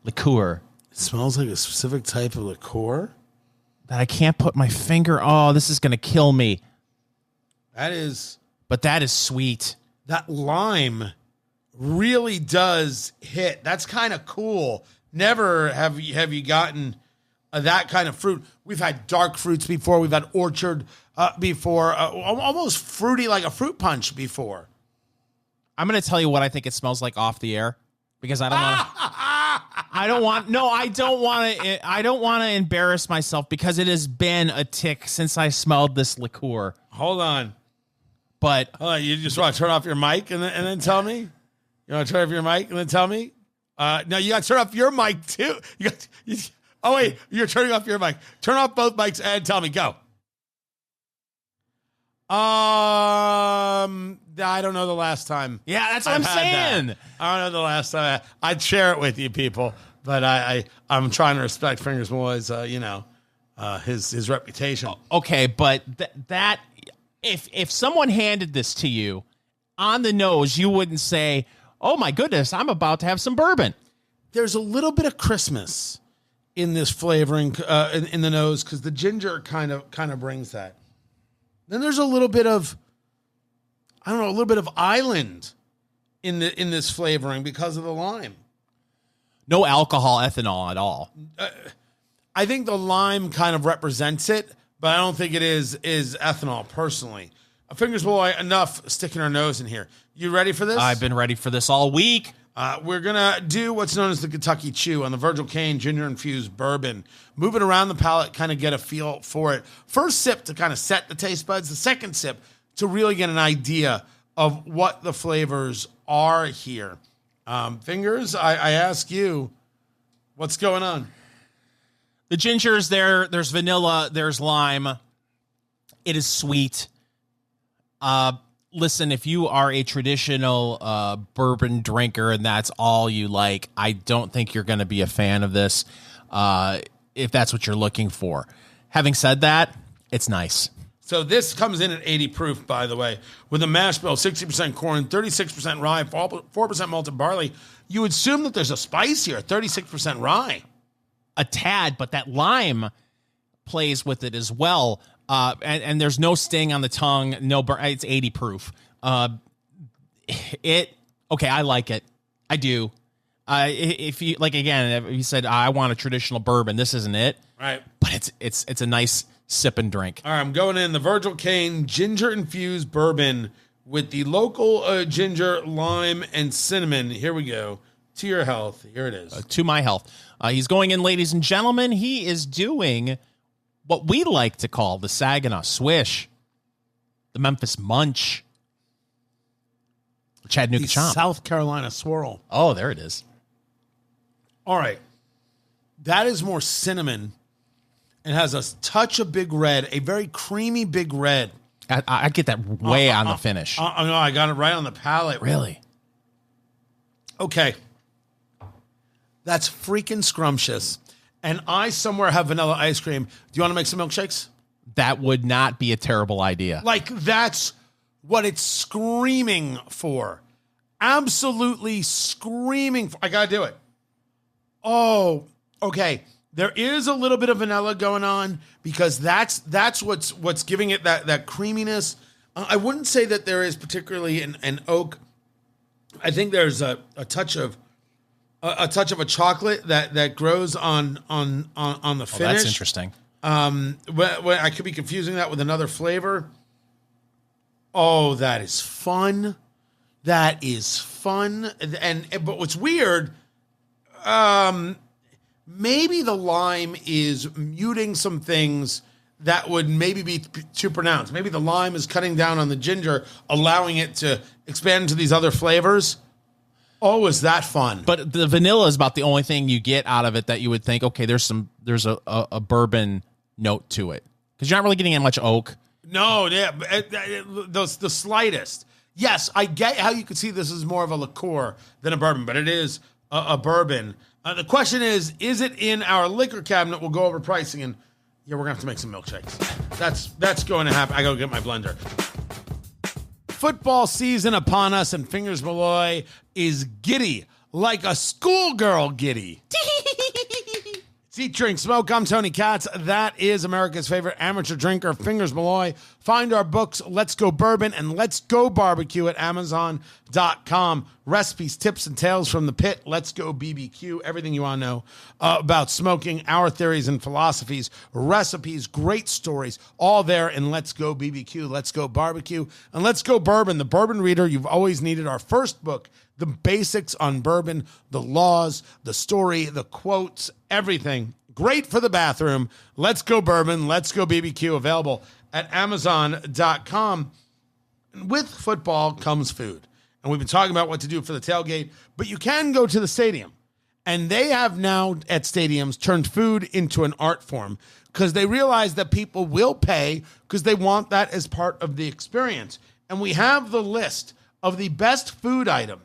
Liqueur. It smells like a specific type of liqueur? That I can't put my finger. Oh, this is going to kill me. But that is sweet. That lime really does hit. That's kind of cool. Never have you gotten that kind of fruit. We've had dark fruits before. We've had orchard before. Almost fruity, like a fruit punch before. I'm going to tell you what I think it smells like off the air because I don't want to. I don't want to embarrass myself because it has been a tick since I smelled this liqueur. Hold on. But you just want to turn off your mic and then tell me? You want to turn off your mic and then tell me? No, you got to turn off your mic too. Oh wait, you're turning off your mic. Turn off both mics and tell me. Go. I don't know the last time. Yeah, that's what I'm saying. That. I don't know the last time. I'd share it with you people, but I'm trying to respect Fingers Malloy's, his reputation. Okay, but that if someone handed this to you on the nose, you wouldn't say, "Oh my goodness, I'm about to have some bourbon." There's a little bit of Christmas in this flavoring in the nose because the ginger kind of brings that. Then there's a little bit of, a little bit of island in this flavoring because of the lime. No alcohol, ethanol at all. I think the lime kind of represents it, but I don't think it is ethanol personally. Fingers Malloy, enough sticking our nose in here. You ready for this? I've been ready for this all week. We're going to do what's known as the Kentucky Chew on the Virgil Kaine Ginger Infused Bourbon. Move it around the palate, kind of get a feel for it. First sip to kind of set the taste buds. The second sip to really get an idea of what the flavors are here. Fingers, I ask you, what's going on? The ginger's there. There's vanilla. There's lime. It is sweet. Listen, if you are a traditional bourbon drinker and that's all you like, I don't think you're going to be a fan of this if that's what you're looking for. Having said that, it's nice. So this comes in at 80 proof, by the way, with a mash bill, 60% corn, 36% rye, 4% malted barley. You would assume that there's a spice here, 36% rye. A tad, but that lime plays with it as well. And there's no sting on the tongue. No, it's 80 proof. I like it. I do. If you like, again, if you said I want a traditional bourbon, this isn't it. Right. But it's a nice sip and drink. All right, I'm going in the Virgil Kaine Ginger Infused Bourbon with the local ginger, lime, and cinnamon. Here we go. To your health. Here it is. To my health. He's going in, ladies and gentlemen. He is doing what we like to call the Saginaw Swish, the Memphis Munch, the Chattanooga The Chomp. South Carolina Swirl. Oh, there it is. All right. That is more cinnamon. It has a touch of Big Red, a very creamy Big Red. I get that way on the finish. No, I got it right on the palate. Really? Okay. That's freaking scrumptious. And I somewhere have vanilla ice cream. Do you want to make some milkshakes? That would not be a terrible idea. Like, that's what it's screaming for. Absolutely screaming for. I got to do it. Oh, okay. There is a little bit of vanilla going on because that's what's giving it that creaminess. I wouldn't say that there is particularly an oak. I think there's a touch of a chocolate that grows on the finish. That's interesting. I could be confusing that with another flavor. Oh, that is fun. That is fun. But what's weird, maybe the lime is muting some things that would maybe be too pronounced. Maybe the lime is cutting down on the ginger, allowing it to expand into these other flavors. Oh, is that fun? But the vanilla is about the only thing you get out of it that you would think, okay, there's a bourbon note to it. Because you're not really getting much oak. No, yeah, the slightest. Yes, I get how you could see this is more of a liqueur than a bourbon, but it is a bourbon. The question is it in our liquor cabinet? We'll go over pricing, and yeah, we're going to have to make some milkshakes. That's going to happen. I got to get my blender. Football season upon us, and Fingers Malloy is giddy, like a schoolgirl giddy. It's Eat, Drink, Smoke. I'm Tony Katz. That is America's favorite amateur drinker, Fingers Malloy. Find our books, Let's Go Bourbon and Let's Go Barbecue at Amazon.com. Recipes, tips, and tales from the pit. Let's Go BBQ. Everything you want to know about smoking, our theories and philosophies, recipes, great stories, all there in Let's Go BBQ, Let's Go Barbecue, and Let's Go Bourbon. The Bourbon Reader you've always needed. Our first book, the basics on bourbon, the laws, the story, the quotes, everything. Great for the bathroom. Let's Go Bourbon, Let's Go BBQ, available at Amazon.com. And with football comes food. And we've been talking about what to do for the tailgate, but you can go to the stadium. And they have now at stadiums turned food into an art form because they realize that people will pay because they want that as part of the experience. And we have the list of the best food item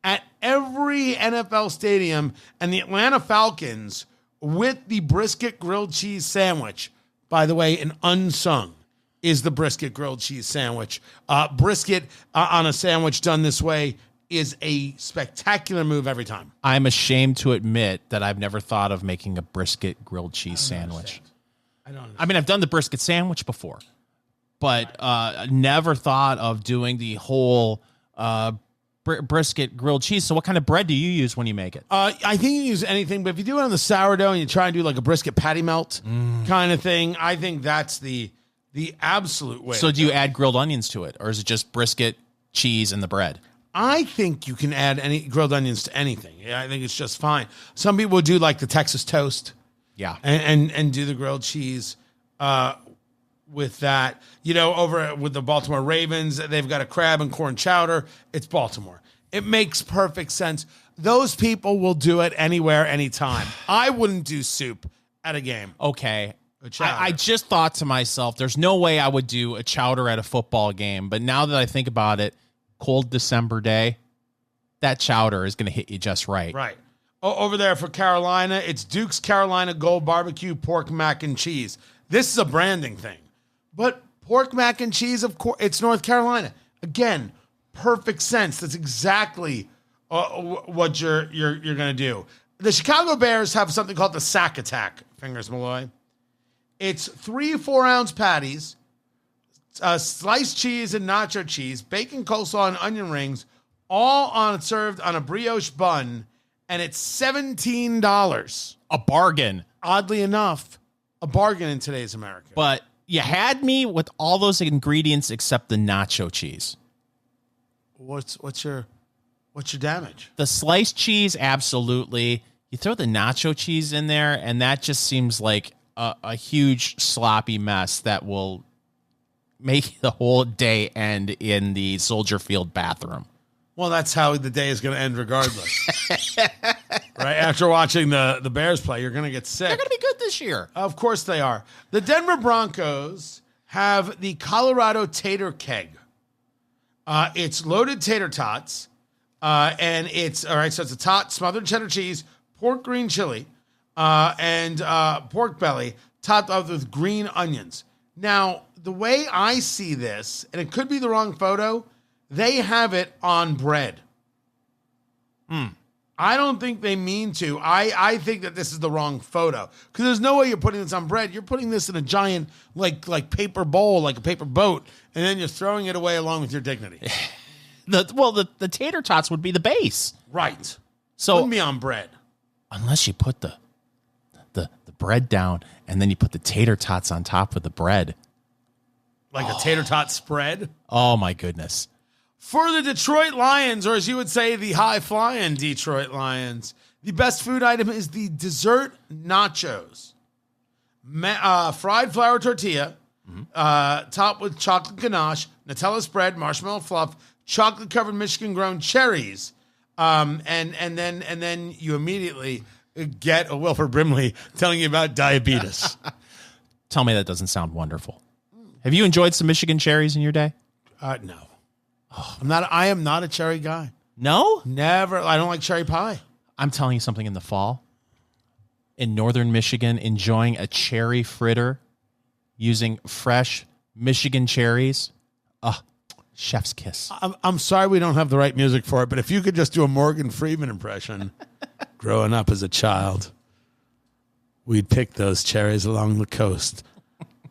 at every NFL stadium, and the Atlanta Falcons with the brisket grilled cheese sandwich. By the way, an unsung is the brisket grilled cheese sandwich. Brisket on a sandwich done this way is a spectacular move every time. I'm ashamed to admit that I've never thought of making a brisket grilled cheese sandwich. I don't understand. I mean, I've done the brisket sandwich before, but never thought of doing the whole brisket grilled cheese. So what kind of bread do you use when you make it? I think you use anything, but if you do it on the sourdough and you try and do like a brisket patty melt kind of thing, I think that's the absolute way. So do you add grilled onions to it, or is it just brisket, cheese, and the bread? I think you can add any grilled onions to anything. Yeah, I think it's just fine. Some people do like the Texas toast. Yeah. And do the grilled cheese with that. You know, over with the Baltimore Ravens, they've got a crab and corn chowder. It's Baltimore. It makes perfect sense. Those people will do it anywhere, anytime. I wouldn't do soup at a game. Okay. I just thought to myself, there's no way I would do a chowder at a football game. But now that I think about it, cold December day, that chowder is going to hit you just right. Right. Over there for Carolina, it's Duke's Carolina Gold Barbecue Pork Mac and Cheese. This is a branding thing. But pork mac and cheese, of course, it's North Carolina. Again, perfect sense. That's exactly what you're going to do. The Chicago Bears have something called the Sack Attack, Fingers Malloy. It's 3 4-ounce patties, sliced cheese and nacho cheese, bacon, coleslaw, and onion rings, all served on a brioche bun, and it's $17. A bargain. Oddly enough, a bargain in today's America. But you had me with all those ingredients except the nacho cheese. What's your damage? The sliced cheese, absolutely. You throw the nacho cheese in there, and that just seems like a huge sloppy mess that will make the whole day end in the Soldier Field bathroom. Well, that's how the day is going to end regardless. Right? After watching the Bears play, you're going to get sick. They're going to be good this year. Of course they are. The Denver Broncos have the Colorado Tater Keg. It's loaded tater tots, and it's, all right, so it's a tot, smothered cheddar cheese, pork green chili, and pork belly, topped up with green onions. Now, the way I see this, and it could be the wrong photo, they have it on bread. I don't think they mean to. I think that this is the wrong photo because there's no way you're putting this on bread. You're putting this in a giant like paper bowl, like a paper boat, and then you're throwing it away along with your dignity. The tater tots would be the base, Right. So Wouldn't be on bread. unless you put the bread down and then you put the tater tots on top of the bread. Like a tater tot spread. Oh my goodness. For the Detroit Lions, or as you would say, the high-flying Detroit Lions, the best food item is the dessert nachos. Fried flour tortilla, topped with chocolate ganache, Nutella spread, marshmallow fluff, chocolate-covered Michigan-grown cherries, And then you immediately get a Wilford Brimley telling you about diabetes. Tell me that doesn't sound wonderful. Have you enjoyed some Michigan cherries in your day? No. I am not a cherry guy. No? Never. I don't like cherry pie. I'm telling you something, in the fall, in northern Michigan, enjoying a cherry fritter using fresh Michigan cherries. Chef's kiss. I'm sorry we don't have the right music for it, but if you could just do a Morgan Freeman impression, growing up as a child, we'd pick those cherries along the coast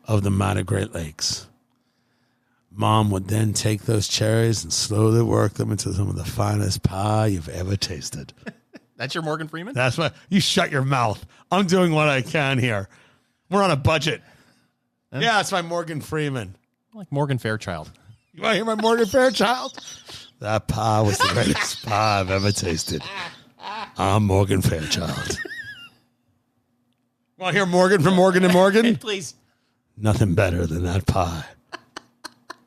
of the mighty Great Lakes. Mom would then take those cherries and slowly work them into some of the finest pie you've ever tasted. That's your Morgan Freeman? That's what you shut your mouth. I'm doing what I can here. We're on a budget. Yeah, it's my Morgan Freeman. Like Morgan Fairchild. You want to hear my Morgan Fairchild? That pie was the greatest pie I've ever tasted. I'm Morgan Fairchild. Want to hear Morgan from Morgan and Morgan? Please. Nothing better than that pie.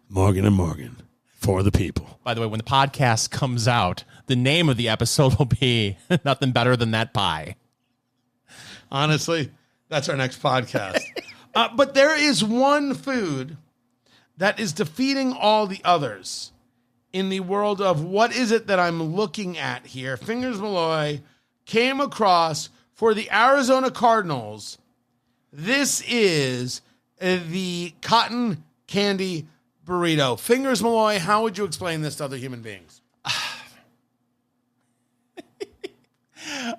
Morgan and Morgan, for the people. By the way, when the podcast comes out, the name of the episode will be Nothing Better Than That Pie. Honestly, that's our next podcast. But there is one food that is defeating all the others in the world of what is it that I'm looking at here. Fingers Malloy came across for the Arizona Cardinals. This is the cotton candy burrito. Fingers Malloy, how would you explain this to other human beings?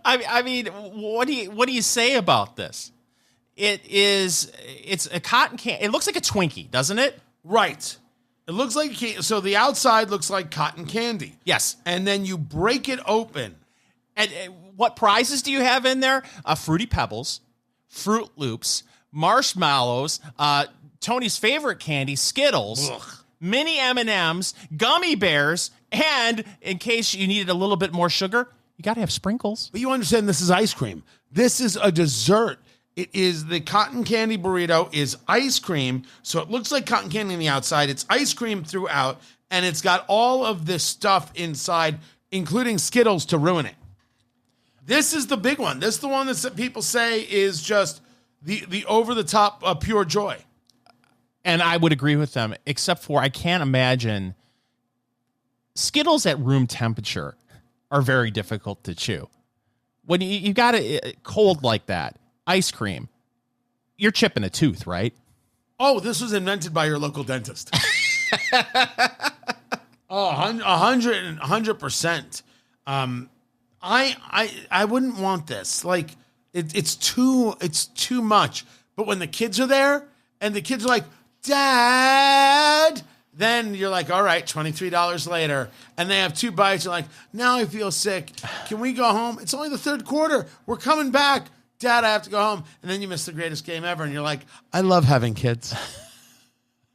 I mean, what do you say about this? It's a cotton candy. It looks like a Twinkie, doesn't it? Right. It looks like so the outside looks like cotton candy. Yes. And then you break it open. And what prizes do you have in there? Fruity Pebbles, Fruit Loops, marshmallows, Tony's favorite candy, Skittles, mini M&Ms, gummy bears, and in case you needed a little bit more sugar, you got to have sprinkles. But you understand this is ice cream. This is a dessert. It is the cotton candy burrito is ice cream. So it looks like cotton candy on the outside. It's ice cream throughout. And it's got all of this stuff inside, including Skittles to ruin it. This is the big one. This is the one that people say is just the over-the-top pure joy. And I would agree with them, except for I can't imagine Skittles at room temperature are very difficult to chew. When you got it cold like that, ice cream, you're chipping a tooth, right? Oh, this was invented by your local dentist. 100%. I wouldn't want this. Like it's too much. But when the kids are there and the kids are like, Dad, then you're like, all right, $23 later. And they have 2 bites. You're like, now I feel sick. Can we go home? It's only the third quarter. We're coming back. Dad, I have to go home. And then you miss the greatest game ever. And you're like, I love having kids.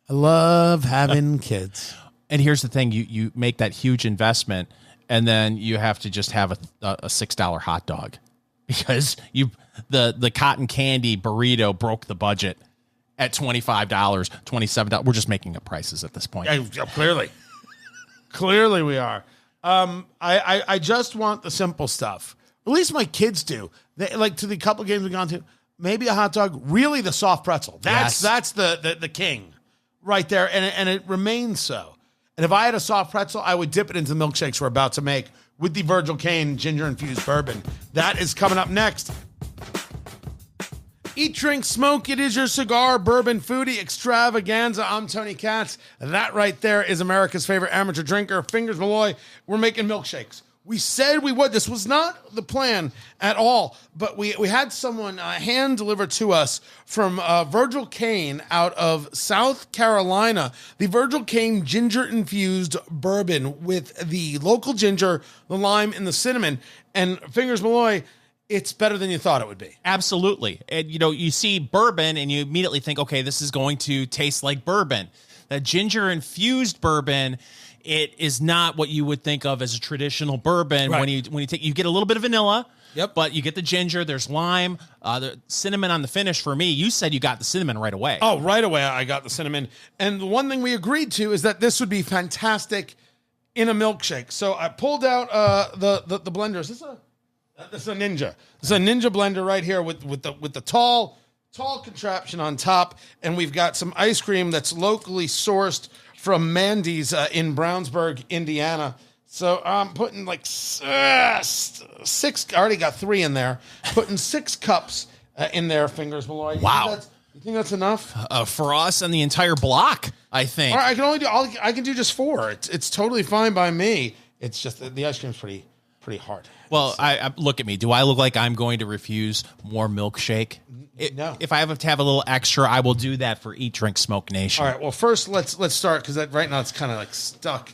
I love having kids. And here's the thing. You make that huge investment, and then you have to just have a $6 hot dog because the cotton candy burrito broke the budget at $25, $27. We're just making up prices at this point. Clearly. Clearly we are. I just want the simple stuff. At least my kids do. They, like to the couple games we've gone to, maybe a hot dog, really the soft pretzel. That's the king right there, and it remains so. And if I had a soft pretzel, I would dip it into the milkshakes we're about to make with the Virgil Kaine ginger-infused bourbon. That is coming up next. Eat, drink, smoke. It is your cigar, bourbon, foodie extravaganza. I'm Tony Katz. That right there is America's favorite amateur drinker, Fingers Malloy. We're making milkshakes. We said we would. This was not the plan at all, but we had someone hand deliver to us from Virgil Kaine out of South Carolina, the Virgil Kaine ginger-infused bourbon with the local ginger, the lime, and the cinnamon. And Fingers Malloy, it's better than you thought it would be. Absolutely. And, you see bourbon and you immediately think, okay, this is going to taste like bourbon. That ginger-infused bourbon, it is not what you would think of as a traditional bourbon. Right. When you get a little bit of vanilla, yep, but you get the ginger, there's lime, the cinnamon on the finish for me. You said you got the cinnamon right away. Oh, right away I got the cinnamon. And the one thing we agreed to is that this would be fantastic in a milkshake. So I pulled out the blender. This is a Ninja. This is a Ninja blender right here with the tall contraption on top, and we've got some ice cream that's locally sourced from Mandy's in Brownsburg, Indiana. So I'm putting like 6. I already got 3 in there. Putting 6 cups in there. Fingers Malloy. Wow. You think that's enough for us and the entire block? I think. All right, I can do just 4. It's totally fine by me. It's just that the ice cream's pretty hard. Well, I look at me. Do I look like I'm going to refuse more milkshake? No. If I have to have a little extra, I will do that for Eat Drink Smoke Nation. All right. Well, first let's start because right now it's kind of like stuck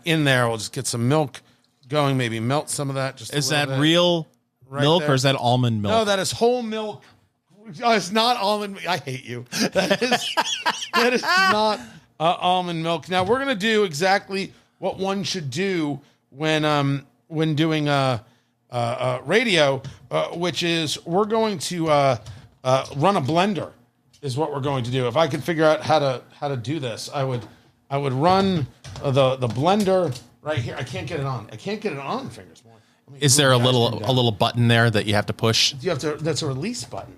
in there. We'll just get some milk going. Maybe melt some of that. Just is that real milk or is that almond milk? No, that is whole milk. Oh, it's not almond. I hate you. That is not almond milk. Now we're gonna do exactly what one should do when doing radio, which is we're going to run a blender. Is what we're going to do. If I could figure out how to do this, I would run the blender right here. I can't get it on. Fingers more. Is there a little button there that you have to push? You have to. That's a release button.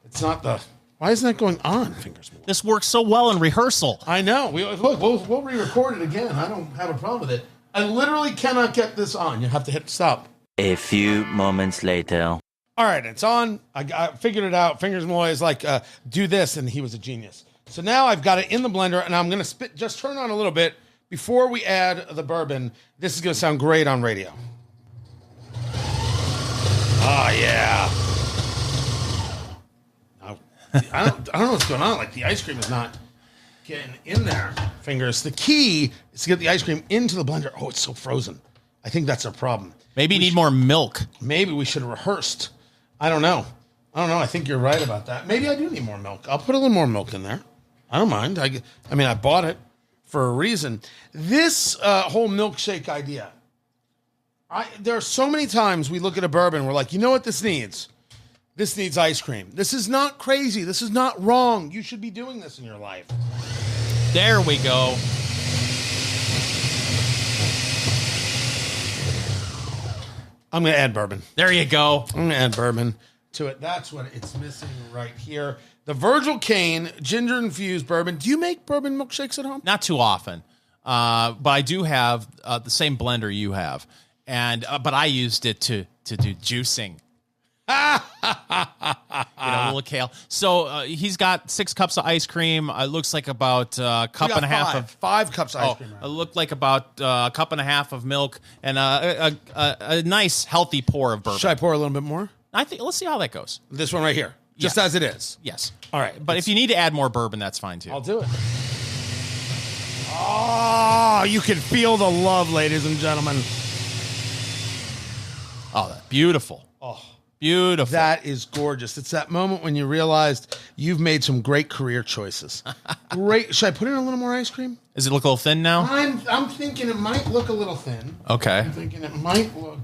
It's not the. Why isn't that going on, Fingers more? This works so well in rehearsal. I know. We'll re-record it again. I don't have a problem with it. I literally cannot get this on. You have to hit stop. A few moments later. All right, it's on. I figured it out. Fingers Malloy is like, do this, and he was a genius. So now I've got it in the blender, and I'm going to just turn on a little bit before we add the bourbon. This is going to sound great on radio. Oh, yeah. I don't know what's going on. Like, the ice cream is not getting in there, Fingers. The key is to get the ice cream into the blender. Oh, it's so frozen. I think that's a problem. Maybe you need more milk. Maybe we should have rehearsed. I don't know. I think you're right about that. Maybe I do need more milk. I'll put a little more milk in there. I don't mind. I mean, I bought it for a reason. This whole milkshake idea. There are so many times we look at a bourbon, we're like, you know what this needs? This needs ice cream. This is not crazy. This is not wrong. You should be doing this in your life. There we go. I'm going to add bourbon. There you go. I'm going to add bourbon to it. That's what it's missing right here. The Virgil Kaine ginger infused bourbon. Do you make bourbon milkshakes at home? Not too often, but I do have the same blender you have, and but I used it to do juicing. A little kale. So he's got 6 cups of ice cream. It looks like about a cup and a half of 5 cups of ice cream. It looked like about a cup and a half of milk and a nice healthy pour of bourbon. Should I pour a little bit more? I think let's see how that goes. This one right here, just as it is. Yes. All right, but if you need to add more bourbon, that's fine too. I'll do it. Oh, you can feel the love, ladies and gentlemen. Oh, that's beautiful. Oh. Beautiful. That is gorgeous. It's that moment when you realized you've made some great career choices. Great. Should I put in a little more ice cream? Does it look a little thin now? I'm thinking it might look a little thin. Okay. I'm thinking it might look.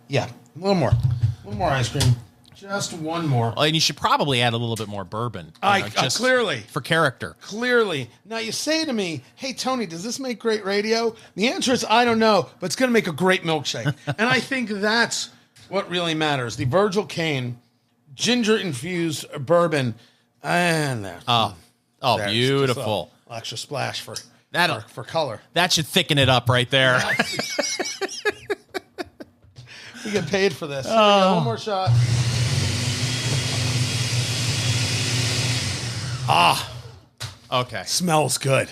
Yeah, a little more. A little more ice cream. Just one more. And you should probably add a little bit more bourbon. Just clearly. For character. Clearly. Now you say to me, hey, Tony, does this make great radio? The answer is I don't know, but it's going to make a great milkshake. And I think that's what really matters. The Virgil Kaine ginger infused bourbon. And there. There's beautiful. Extra splash for color. That should thicken it up right there. We get paid for this. One more shot. Okay. Smells good.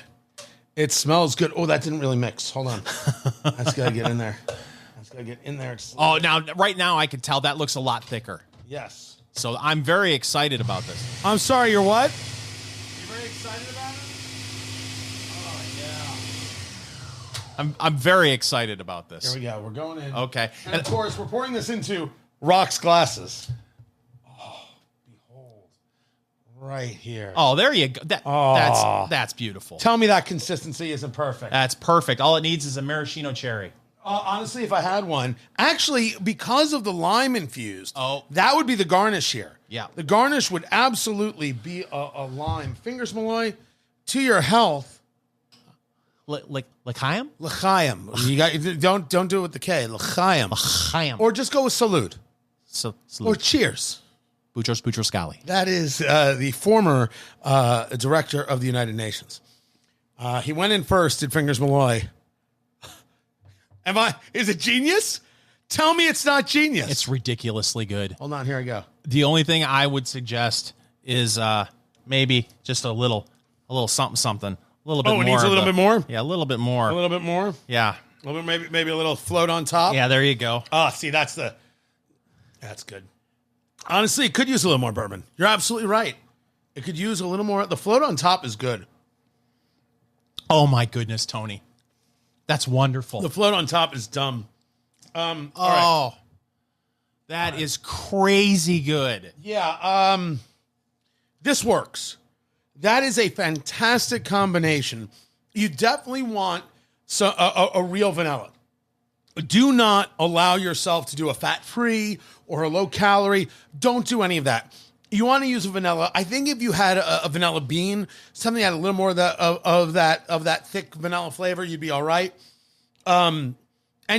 It smells good. Oh, that didn't really mix. Hold on. That's got to get in there. Right now I can tell that looks a lot thicker. Yes. So I'm very excited about this. I'm sorry, you're what? You're very excited about it? Oh, yeah. I'm very excited about this. Here we go. We're going in. Okay. And of course, we're pouring this into rocks glasses. Oh, behold. Right here. Oh, there you go. That's beautiful. Tell me that consistency isn't perfect. That's perfect. All it needs is a maraschino cherry. Honestly, if I had one, actually, because of the lime infused, that would be the garnish here. Yeah. The garnish would absolutely be a lime. Fingers Malloy, to your health. L'chaim? L'chaim. You got don't do it with the K. L'chaim. L'chaim. Or just go with salute. So, Or cheers. Boutros Boutros-Ghali. That is the former director of the United Nations. He went in first, did Fingers Malloy. Is it genius? Tell me it's not genius. It's ridiculously good. Hold on, here I go. The only thing I would suggest is maybe just a little something. A little bit more. Oh, it needs a little bit more? Yeah, a little bit more. A little bit more? Yeah. A little bit, maybe a little float on top? Yeah, there you go. Oh, see, that's good. Honestly, it could use a little more bourbon. You're absolutely right. It could use a little more. The float on top is good. Oh, my goodness, Tony. That's wonderful. The float on top is dumb. All right. That is crazy good. Yeah, this works. That is a fantastic combination. You definitely want a real vanilla. Do not allow yourself to do a fat-free or a low-calorie. Don't do any of that. You want to use a vanilla. I think if you had a vanilla bean, something that had a little more of that thick vanilla flavor, you'd be all right. And I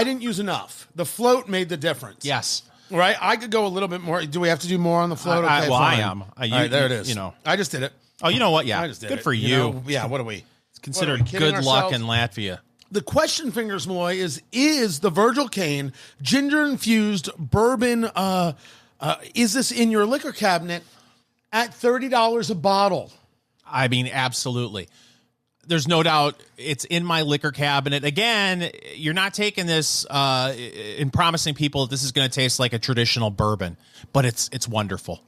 didn't use enough. The float made the difference. Yes. Right? I could go a little bit more. Do we have to do more on the float? I fine. am. All right, there it is. You know. I just did it. Oh, you know what? Yeah. I just did Good it. for you. know? Yeah, what are we? It's considered good luck in Latvia. The question, Fingers Malloy, is the Virgil Kaine ginger-infused bourbon, is this in your liquor cabinet at $30 a bottle? I mean, absolutely. There's no doubt it's in my liquor cabinet. Again, you're not taking this and promising people this is going to taste like a traditional bourbon, but it's wonderful.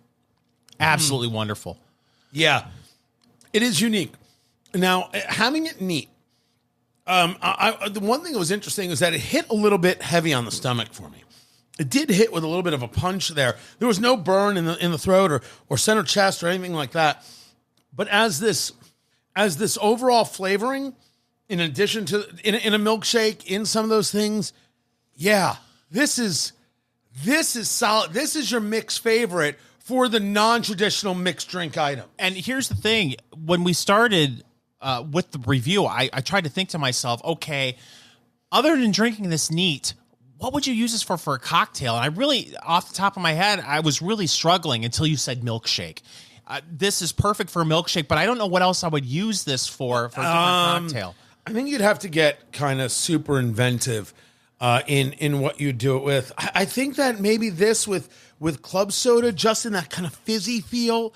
Absolutely wonderful. Yeah, it is unique. Now, having it neat, the one thing that was interesting is that it hit a little bit heavy on the stomach for me. It did hit with a little bit of a punch there. There was no burn in the throat or center chest or anything like that. But as this overall flavoring, in addition to in a milkshake, in some of those things, yeah, this is solid. This is your mix favorite for the non-traditional mixed drink item. And here's the thing: when we started with the review, I tried to think to myself, okay, other than drinking this neat, what would you use this for a cocktail? And I really, off the top of my head, I was really struggling until you said milkshake. This is perfect for a milkshake, but I don't know what else I would use this for a different cocktail. I think you'd have to get kind of super inventive in what you do it with. I think that maybe this with club soda, just in that kind of fizzy feel,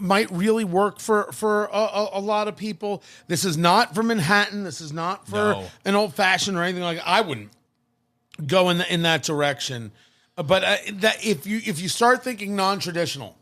might really work for a lot of people. This is not for Manhattan. This is not for an old fashioned or anything like that. I wouldn't go in that direction. But that if you start thinking non-traditional,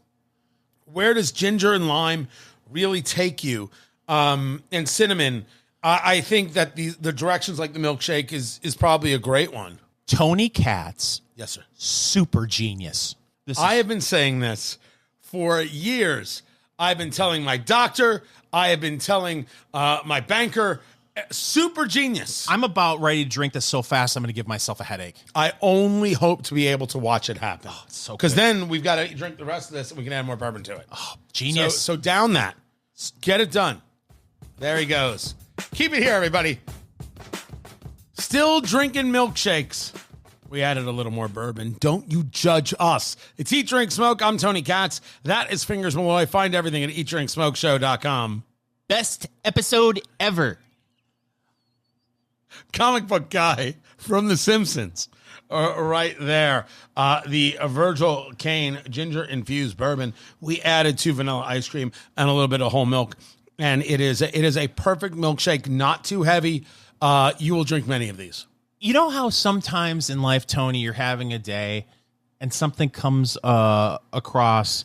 where does ginger and lime really take you? And cinnamon, I think that the directions like the milkshake is probably a great one. Tony Katz. Yes, sir. Super genius. I have been saying this for years. I've been telling my doctor. I have been telling my banker. Super genius. I'm about ready to drink this so fast I'm going to give myself a headache. I only hope to be able to watch it happen. Oh, it's so because good. then we've got to drink the rest of this and we can add more bourbon to it. Oh, genius. So down that. Get it done. There he goes. Keep it here, everybody. Still drinking milkshakes. We added a little more bourbon. Don't you judge us. It's Eat, Drink, Smoke. I'm Tony Katz. That is Fingers Malloy. Find everything at eatdrinksmokeshow.com. Best episode ever. Comic book guy from The Simpsons. Right there. The Virgil Kaine ginger-infused bourbon. We added 2 vanilla ice cream and a little bit of whole milk. And it is a perfect milkshake, not too heavy. You will drink many of these. You know how sometimes in life, Tony, you're having a day and something comes across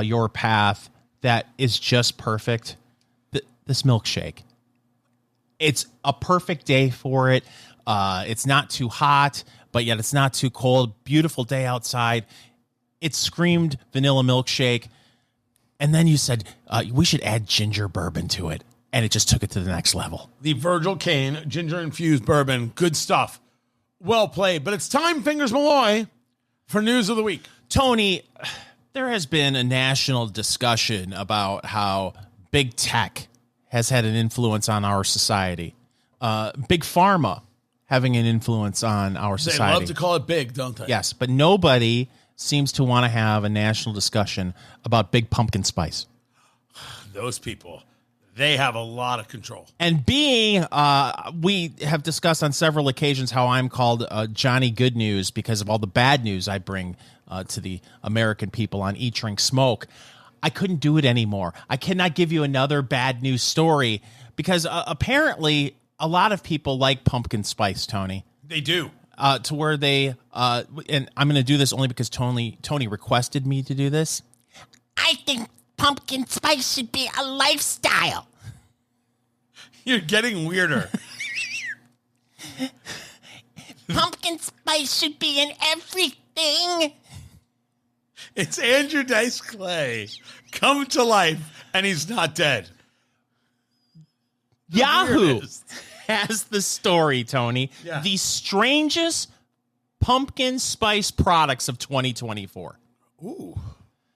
your path that is just perfect? This milkshake. It's a perfect day for it. It's not too hot, but yet it's not too cold. Beautiful day outside. It screamed vanilla milkshake. And then you said, we should add ginger bourbon to it. And it just took it to the next level. The Virgil Kaine ginger-infused bourbon. Good stuff. Well played. But it's time, Fingers Malloy, for News of the Week. Tony, there has been a national discussion about how big tech has had an influence on our society. Big Pharma having an influence on our They society. love to call it big, don't they? Yes, but nobody seems to want to have a national discussion about big pumpkin spice. Those people, they have a lot of control. And being, we have discussed on several occasions how I'm called Johnny Good News because of all the bad news I bring to the American people on Eat, Drink, Smoke. I couldn't do it anymore. I cannot give you another bad news story because apparently a lot of people like pumpkin spice, Tony. They do. To where they, and I'm going to do this only because Tony requested me to do this. I think pumpkin spice should be a lifestyle. You're getting weirder. Pumpkin spice should be in everything. It's Andrew Dice Clay come to life, and he's not dead. Yahoo weirdest. has the story, Tony. Yeah. The strangest pumpkin spice products of 2024. Ooh.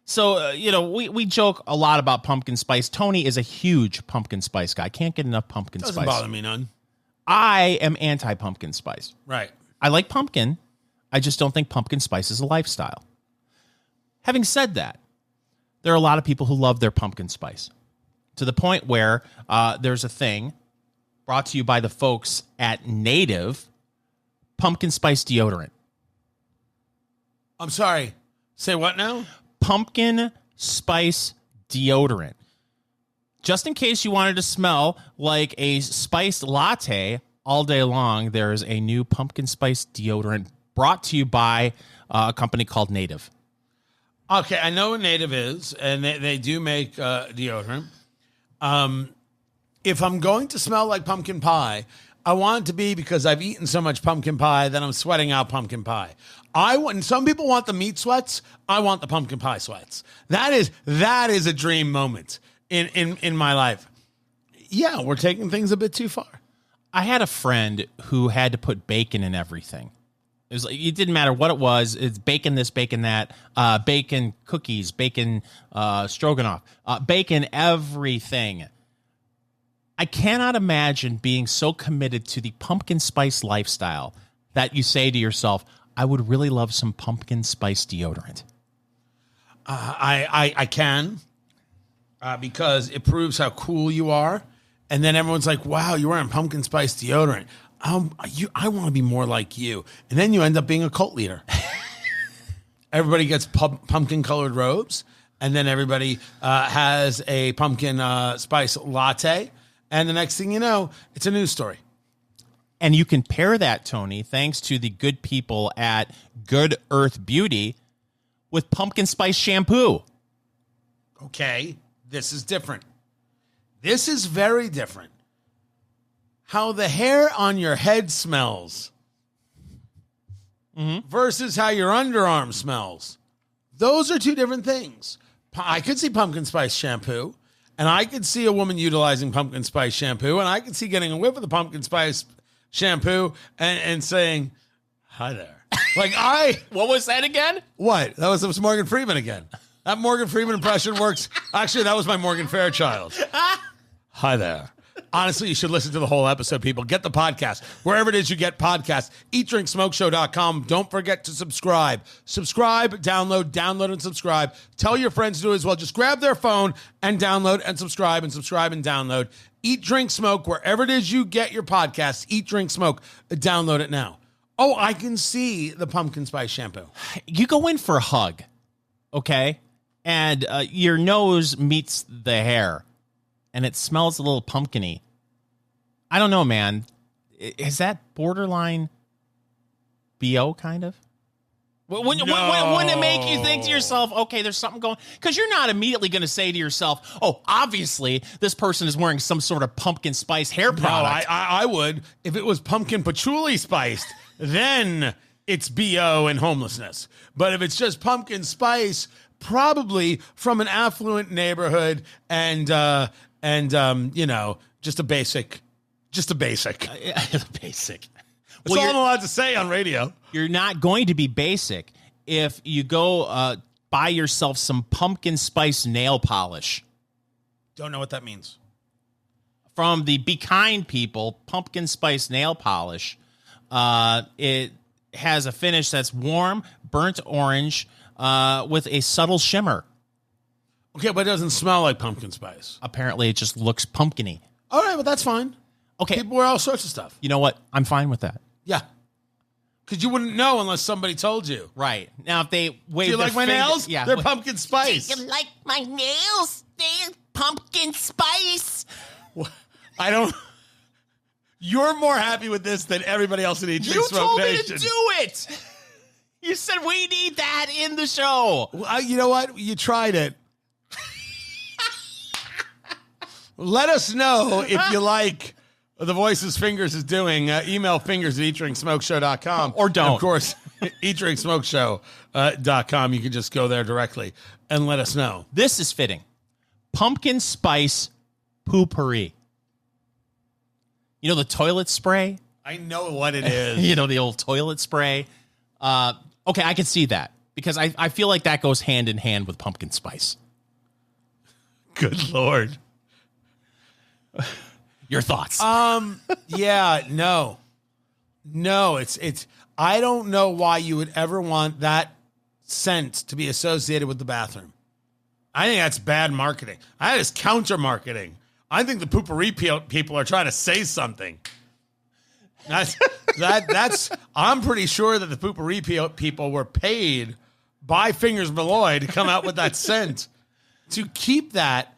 So, we joke a lot about pumpkin spice. Tony is a huge pumpkin spice guy. Can't get enough pumpkin Doesn't spice. bother me none. I am anti-pumpkin spice. Right. I like pumpkin. I just don't think pumpkin spice is a lifestyle. Having said that, there are a lot of people who love their pumpkin spice to the point where there's a thing brought to you by the folks at Native, pumpkin spice deodorant. I'm sorry. Say what now? Pumpkin spice deodorant. Just in case you wanted to smell like a spiced latte all day long, there's a new pumpkin spice deodorant brought to you by a company called Native. Okay, I know what Native is, and they do make deodorant. If I'm going to smell like pumpkin pie, I want it to be because I've eaten so much pumpkin pie that I'm sweating out pumpkin pie. Some people want the meat sweats. I want the pumpkin pie sweats. That is a dream moment in my life. Yeah, we're taking things a bit too far. I had a friend who had to put bacon in everything. It was like, it didn't matter what it was. It's bacon this, bacon that, bacon cookies, bacon stroganoff, bacon everything. I cannot imagine being so committed to the pumpkin spice lifestyle that you say to yourself, I would really love some pumpkin spice deodorant. I can because it proves how cool you are. And then everyone's like, wow, you're wearing pumpkin spice deodorant. I want to be more like you. And then you end up being a cult leader. Everybody gets pumpkin colored robes. And then everybody has a pumpkin spice latte. And the next thing you know, it's a news story. And you can pair that, Tony, thanks to the good people at Good Earth Beauty, with pumpkin spice shampoo. Okay, this is different. This is very different. How the hair on your head smells versus how your underarm smells. Those are two different things. I could see pumpkin spice shampoo, and I could see a woman utilizing pumpkin spice shampoo, and I could see getting a whiff of the pumpkin spice shampoo and saying, hi there. What was that again? What? That was Morgan Freeman again. That Morgan Freeman impression works. Actually, that was my Morgan Fairchild. Hi there. Honestly, you should listen to the whole episode, people. Get the podcast. Wherever it is you get podcasts. EatDrinkSmokeShow.com. Don't forget to subscribe. Subscribe, download, and subscribe. Tell your friends to do it as well. Just grab their phone and download and subscribe and download. Eat, Drink, Smoke, wherever it is you get your podcasts. Eat, Drink, Smoke. Download it now. Oh, I can see the pumpkin spice shampoo. You go in for a hug, okay? And your nose meets the hair, and it smells a little pumpkin-y. I don't know, man. Is that borderline BO kind of? Wouldn't it make you think to yourself, okay, there's something going? Because you're not immediately going to say to yourself, oh, obviously this person is wearing some sort of pumpkin spice hair product. No, I would. If it was pumpkin patchouli spiced, then it's BO and homelessness. But if it's just pumpkin spice, probably from an affluent neighborhood and just a basic. Basic. That's all I'm allowed to say on radio. You're not going to be basic if you go buy yourself some pumpkin spice nail polish. Don't know what that means. from the Be Kind people, pumpkin spice nail polish. It has a finish that's warm, burnt orange, with a subtle shimmer. Okay, but it doesn't smell like pumpkin spice. Apparently, it just looks pumpkin-y. All right, well, that's fine. Okay. People wear all sorts of stuff. You know what? I'm fine with that. Yeah. Because you wouldn't know unless somebody told you. Right. Now, if they wave Do you their like my finger- nails? Yeah. They're pumpkin spice. You like my nails? They're pumpkin spice. I don't... You're more happy with this than everybody else in Eat Drink You Smoke told me Nation. to do it. You said we need that in the show. Well, you know what? You tried it. Let us know if you like the voices Fingers is doing. Email fingers@eatdrinksmokeshow.com. Or don't. And of course, eatdrinksmokeshow.com. You can just go there directly and let us know. This is fitting. Pumpkin spice poopery. You know the toilet spray? I know what it is. You know, the old toilet spray? Okay, I can see that because I feel like that goes hand in hand with pumpkin spice. Good Lord. Your thoughts? Yeah, no, it's, I don't know why you would ever want that scent to be associated with the bathroom. I think that's bad marketing. That is counter marketing. I think the poopery people are trying to say something. That's, I'm pretty sure that the poopery people were paid by Fingers Malloy to come out with that scent to keep that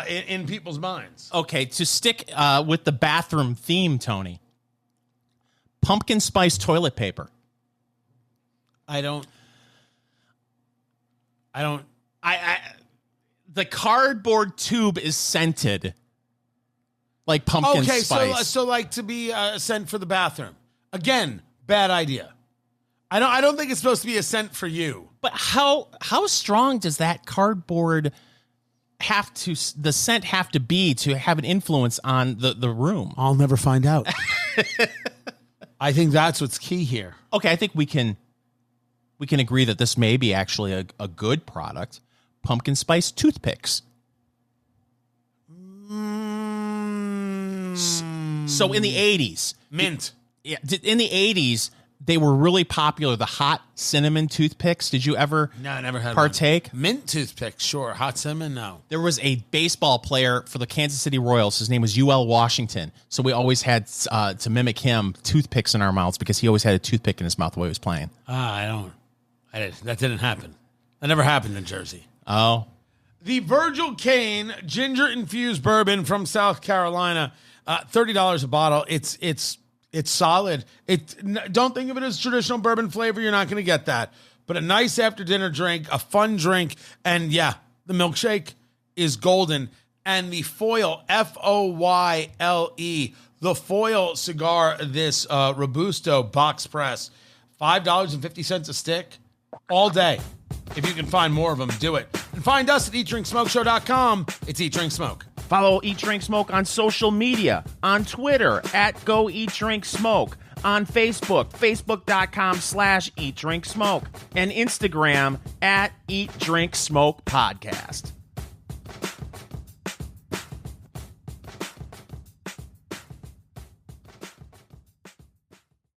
in people's minds. Okay, to stick with the bathroom theme, Tony. Pumpkin spice toilet paper. The cardboard tube is scented like pumpkin spice. Okay, so like to be a scent for the bathroom. Again, bad idea. I don't think it's supposed to be a scent for you. But how strong does that cardboard the scent have to be to have an influence on the room? I'll never find out. I think that's what's key here. Okay, I think we can agree that this may be actually a good product. Pumpkin spice toothpicks. So in the 80s, Mint. in the 80s, they were really popular. The hot cinnamon toothpicks. Did you ever No, I never had partake? one. Mint toothpick, sure. Hot cinnamon, no. There was a baseball player for the Kansas City Royals. His name was UL Washington. So we always had, to mimic him, toothpicks in our mouths because he always had a toothpick in his mouth while he was playing. That didn't happen. That never happened in Jersey. Oh. The Virgil Kaine ginger infused bourbon from South Carolina, $30 a bottle. It's solid. Don't think of it as traditional bourbon flavor. You're not going to get that. But a nice after dinner drink, a fun drink, and yeah, the milkshake is golden. And the Foyle, Foyle, the Foyle cigar, this Robusto box press, $5.50 a stick all day. If you can find more of them, do it. And find us at eatdrinksmokeshow.com. It's Eat Drink Smoke. Follow Eat Drink Smoke on social media, on Twitter at Go Eat Drink Smoke, on Facebook, facebook.com/Eat Drink Smoke, and Instagram at Eat Drink Smoke Podcast.